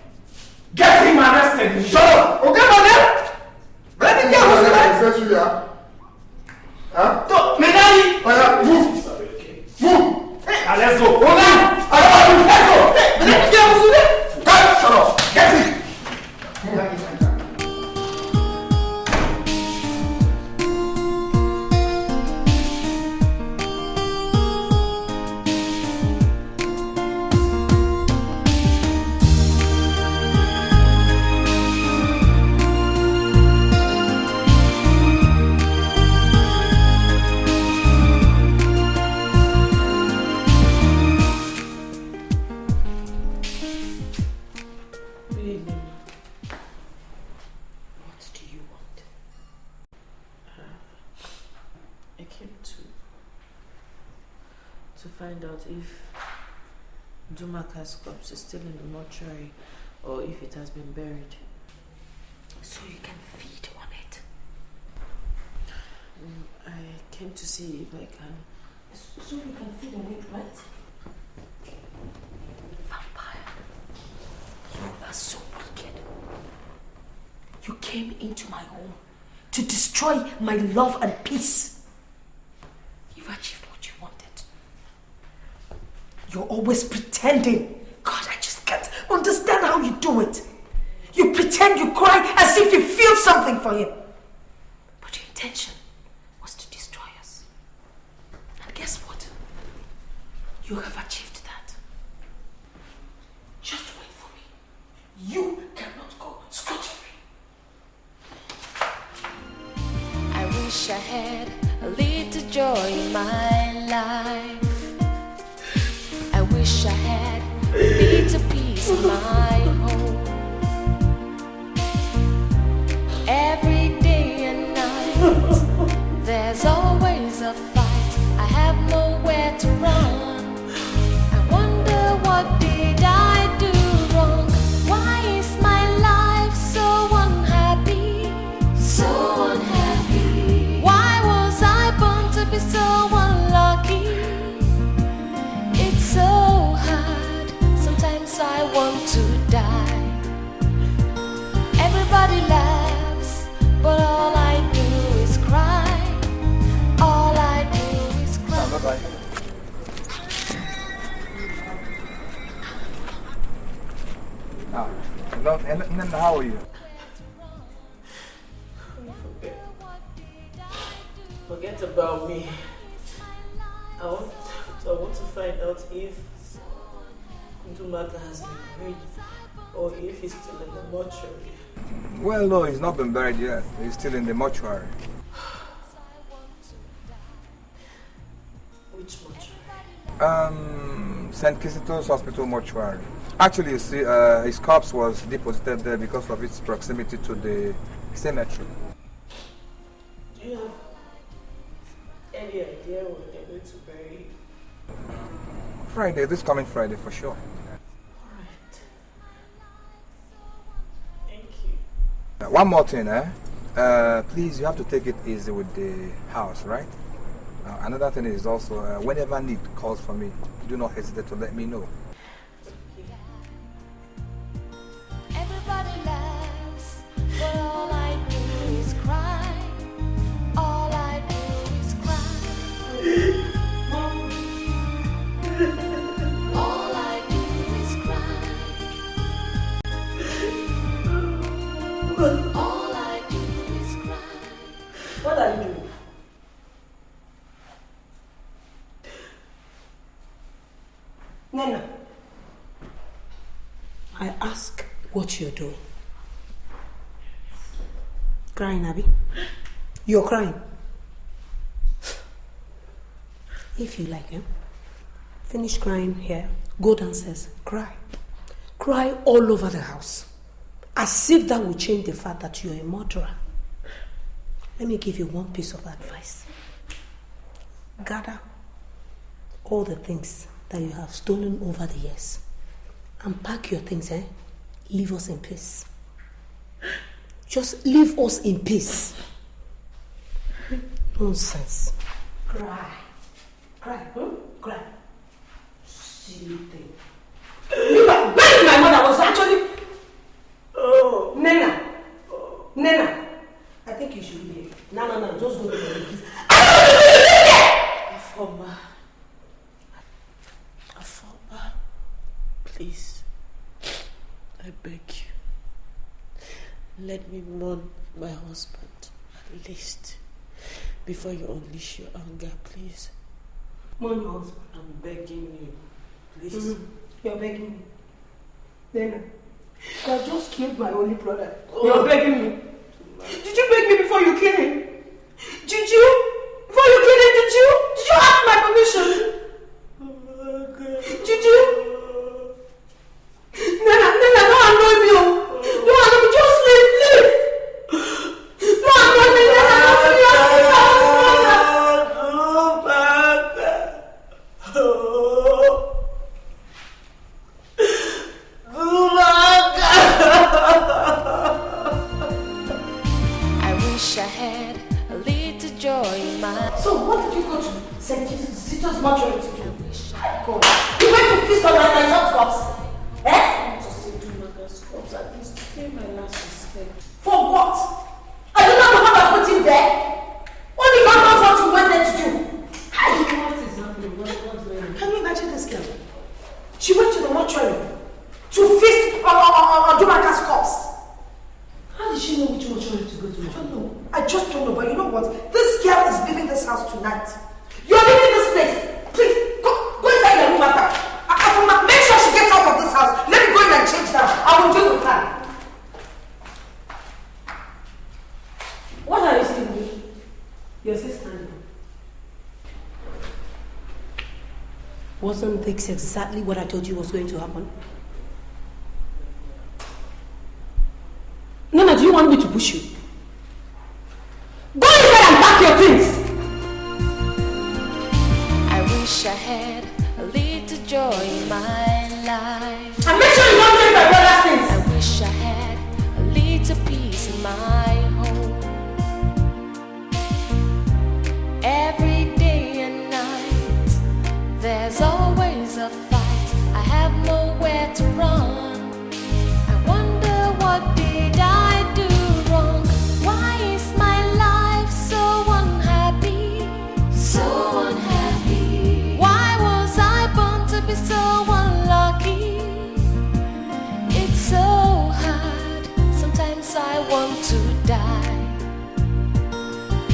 Get him arrested! Shut up! Okay, man? Let me get him. Huh? Menai! Move! Sorry, okay. Move! Hey, let's go. Let's go! Let me get him. Shut up! Get it! Find out if Dumaka's corpse is still in the mortuary or if it has been buried. So you can feed on it. I came to see if I can. So you can feed on it, right? Vampire. You are so wicked. You came into my home to destroy my love and peace. You've achieved what you wanted. You're always pretending. God, I just can't understand how you do it. You pretend you cry as if you feel something for him. But your intention was to destroy us. And guess what? You have achieved that. Just wait for me. You cannot go scot-free. I wish I had a little joy in my life. I wish I had a little peace in my home. Every day and night, there's always a fight. I have nowhere to run. I wonder what did I do wrong? Why is my life so unhappy? So unhappy. Why was I born to be so unlucky? It's so hard. Sometimes I want to die. Everybody laughs, but all I do is cry. All I do is cry. Bye-bye. And how are you? Forget about me. I want to find out if Chukwuka has been buried or if he's still in the mortuary. Well, no, he's not been buried yet. He's still in the mortuary. Which mortuary? St. Kizito's Hospital mortuary. Actually, you see, his corpse was deposited there because of its proximity to the cemetery. Do you have any idea when they're going to bury him? Friday, this coming Friday for sure. Alright. Thank you. One more thing, please, you have to take it easy with the house, right? Another thing is also, whenever need calls for me, do not hesitate to let me know. Everybody laughs, but all I do is cry. All I do is cry. All I do is cry. All I do is cry. What are you doing? Nana, I ask what you're doing. Crying, Abby? You're crying. If you like, finish crying here, go downstairs, cry. Cry all over the house. As if that will change the fact that you're a murderer. Let me give you one piece of advice. Gather all the things that you have stolen over the years and pack your things, leave us in peace. Just leave us in peace. Nonsense. Cry. Cry. Cry. Silly thing. Burying my mother was actually... Oh. Nena. Oh. Nena. I think you should leave. No. Just go to the place. Afoma, please, I beg you, let me mourn my husband at least before you unleash your anger, please. Mourn your husband? I'm begging you, please. You're begging me? Nena, you have just killed my only brother. You're begging me? Did you beg me before you killed him? Did you? Before you killed him, did you? Did you ask my permission? Did you? Nena, don't annoy me. Don't annoy me. Just leave. Don't annoy me, I wish I had a little joy in my... So what did you go to St. Kizito's mortuary to do? God. You went to feast on my son's corpse? I want to see Chukwuka's corpse at least pay my last respect. For what? I do not know what I put him there. Only God knows what you went there to do. What is happening? What's going on? Can you imagine this girl? don't know. I just don't know. But you know what? This girl is leaving this house tonight. You're leaving this place. Please, go inside your room after. Make sure she gets out of this house. Let me go in and change now. I will deal with her. What are you still doing? Your sister. Wasn't this exactly what I told you was going to happen? Nana, do you want me to push you? Go inside and pack your things! I wish I had a little joy in my life. And make sure you don't take my brother's things! I wish I had a little peace in my home. Every day and night, there's always a fight. I have nowhere to run. I wonder what did I do wrong? Why is my life so unhappy? So unhappy. Why was I born to be so unlucky? It's so hard. Sometimes I want to die.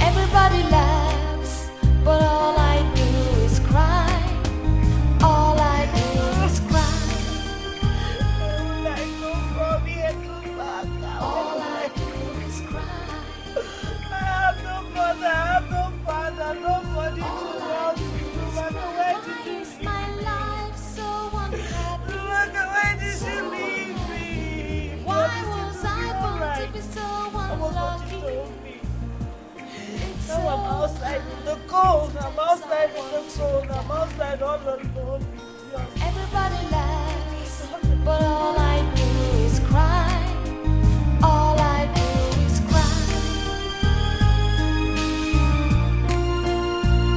Everybody laughs, but all I do is cry. All I do is cry. All I do is cry. I have no mother, I have no father, nobody to love me. Where did you leave me? My life so unhappy. Where did you leave me? Why was I born to be so unlucky? Now I'm outside in the cold, I'm outside in the cold, I'm outside all alone. Everybody laughs, but all I do is cry. All I do is cry.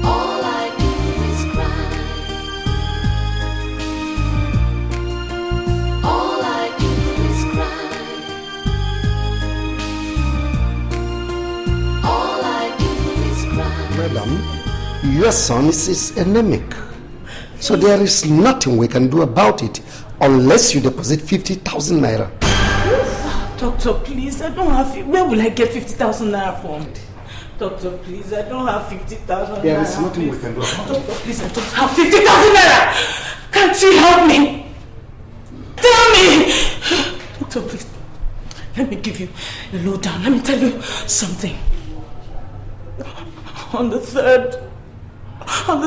All I do is cry. All I do is cry. All I do is cry. Madam, your son is anemic. So there is nothing we can do about it unless you deposit 50,000 naira. Doctor, please, I don't have... Where will I get 50,000 naira from? Doctor, please, I don't have 50,000 naira. There is nothing we can do about it. Doctor, please, I don't have 50,000 naira! Can't you help me? Tell me! Doctor, please, let me give you a lowdown. Let me tell you something. On the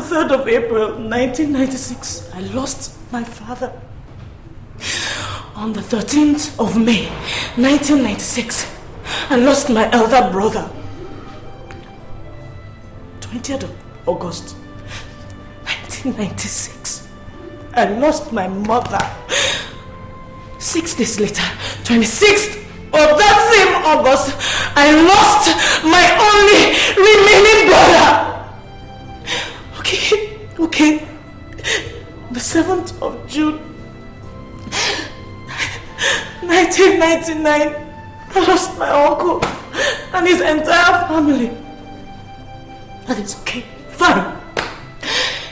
3rd of April, 1996, I lost my father. On the 13th of May, 1996, I lost my elder brother. 20th of August, 1996, I lost my mother. 6 days later, 26th of that same August, I lost my only remaining brother. Okay. The 7th of June, 1999, I lost my uncle and his entire family. That is okay, fine.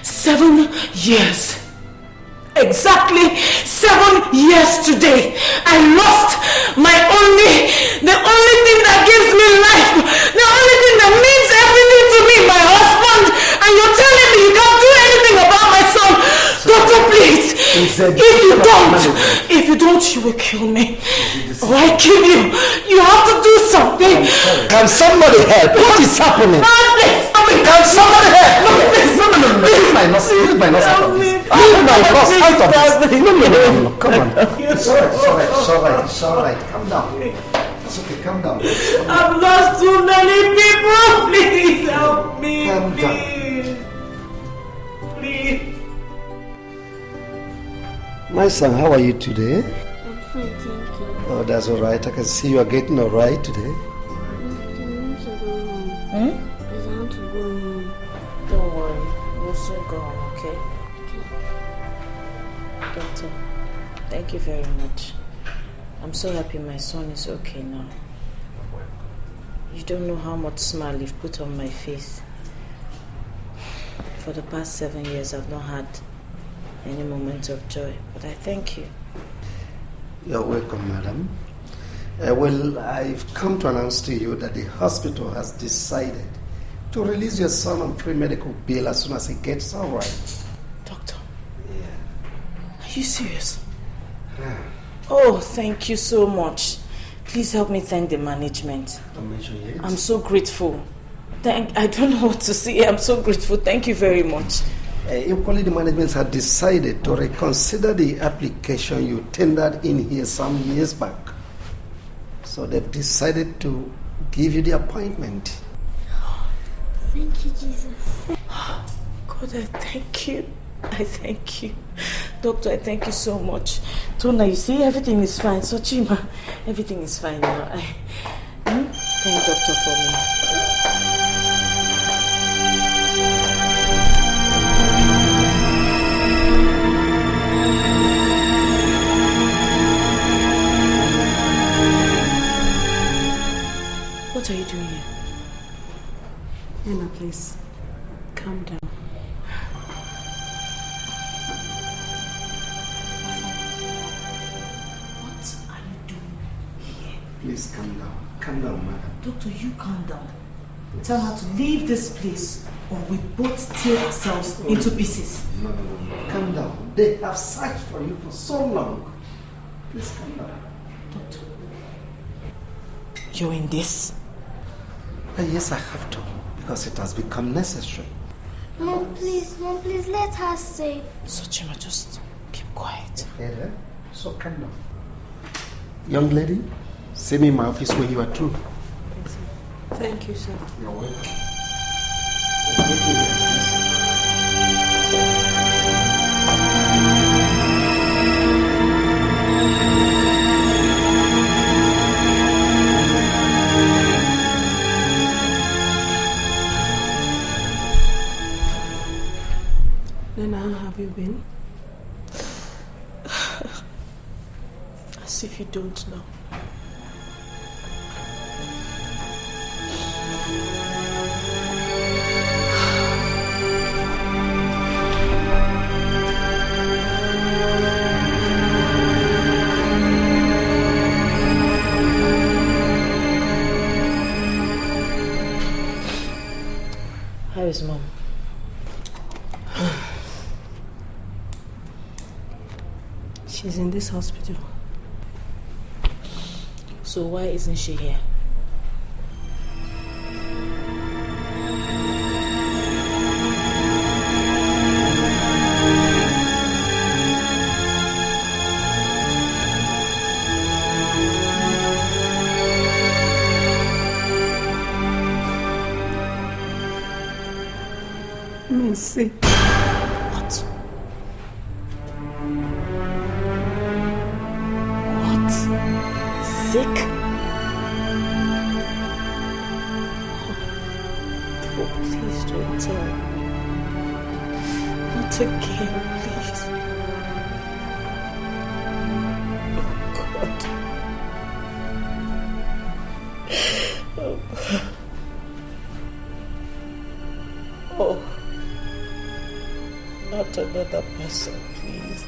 7 years. Exactly 7 years today, I lost the only thing that gives me life, the only thing that means everything to me, my husband, and you're telling me you can't do anything about my son. Doctor, please, if you don't, you will kill me. Or I kill you. You have to do something. Can somebody help? What is happening? Can somebody help? No, leave my nose. Leave my nose out of this. Leave my nose out of this. No, come on. It's alright. Calm down. It's okay, calm down. I've lost too many people. Please help me. Calm down. Please. My son, how are you today? I'm fine, thank you. Oh, that's alright. I can see you are getting alright today. I want to go home. Don't worry, we'll soon go home, okay? Doctor, thank you very much. I'm so happy my son is okay now. You don't know how much smile you've put on my face. For the past 7 years, I've not had any moment of joy, but I thank you. You're welcome, madam. Well, I've come to announce to you that the hospital has decided to release your son on free medical bail as soon as he gets all right. Doctor? Yeah. Are you serious? Oh, thank you so much. Please help me thank the management. Don't mention it. I'm so grateful. I don't know what to say. I'm so grateful. Thank you very much. Equally, the management had decided to reconsider the application you tendered in here some years back. So they've decided to give you the appointment. Thank you, Jesus. God, I thank you. I thank you. Doctor, I thank you so much. Tona, you see, everything is fine. So, Chima, everything is fine now. Thank Doctor for me. What are you doing here? Emma, please, calm down. What are you doing here? Please calm down. Calm down, madam. Doctor, you calm down. Tell her to leave this place or we both tear ourselves into pieces. No. Calm down. They have searched for you for so long. Please calm down. Doctor, you're in this? Yes, I have to, because it has become necessary. Mom, please, let her say. So, Chima, just keep quiet. Yeah, so calm down. Young lady, see me in my office when you are through. Thank you, sir. You're welcome. Then how have you been? As if you don't know. How is Mom? She's in this hospital. So why isn't she here? Mercy. What? What? Sick? Oh, please don't tell me. Not again, please. Oh, God. Oh, God. Oh. Not another person, please.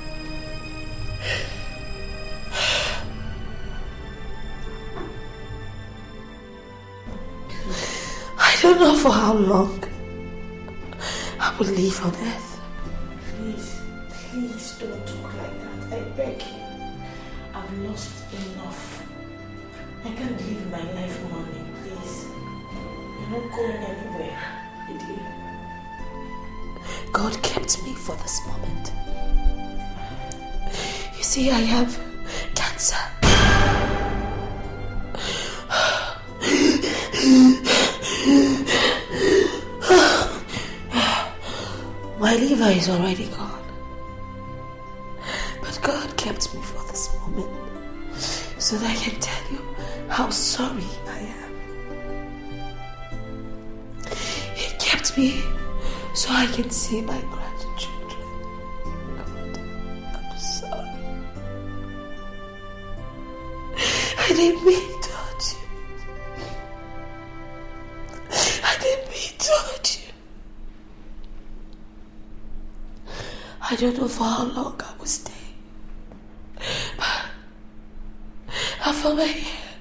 I don't know for how long I will live on earth. Please don't talk like that. I beg you. I've lost enough. I can't live my life mourning, please. You're not going anywhere, idiot. God kept me for this moment. You see, I have cancer. My liver is already gone. But God kept me for this moment so that I can tell you how sorry I am. He kept me so I can see my grandchildren. God, I'm sorry. I didn't mean to hurt you. I didn't mean to hurt you. I don't know for how long I will stay. But for my here,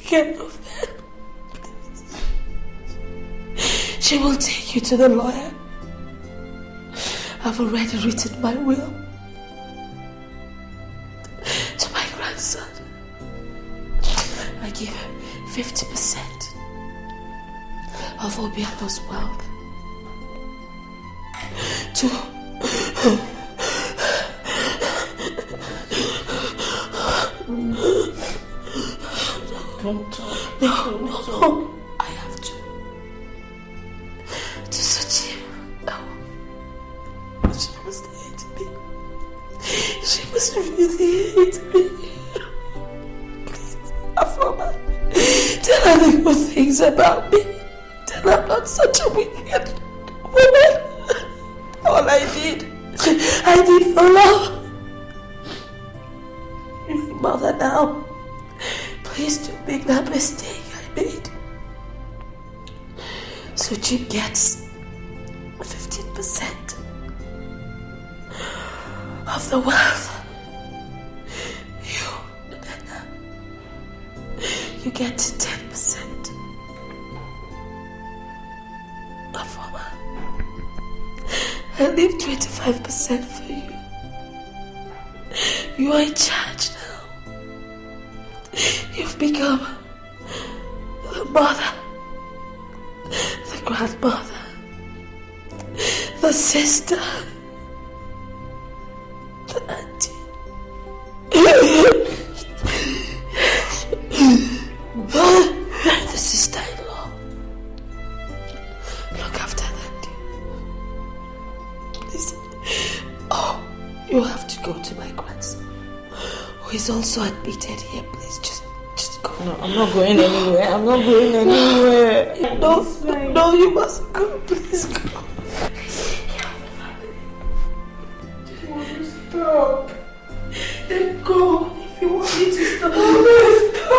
care of them. She will take you to the lawyer. I've already written my will to my grandson. I give her 50% of Obiano's wealth to Don't talk. No, I have to. To Sochi. No. She must hate me. She must really hate me. Please, Afoma, tell her the good things about me. Tell her I'm not such a wicked woman. All I did for love. My mother now. Please don't make that mistake I made. So Jim gets 15% of the wealth. You, Nana, you get 10%. Afoma, I leave 25% for you. You are in charge now. You've become the mother, the grandmother, the sister, the auntie, the sister-in-law. Look after that. Please. Oh, you have to go to my grandson, who is also admitted here. Please, just go. No, I'm not going anywhere. I'm not going anywhere. No, you must go. Please go. Stop. Then go. If you want me to stop, go.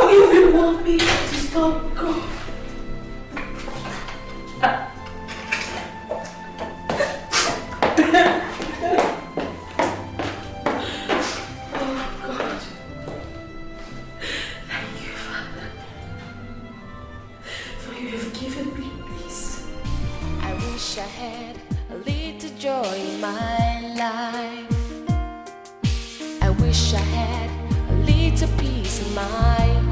If you want me to stop, go. I had a little joy in my life. I wish I had a little peace in my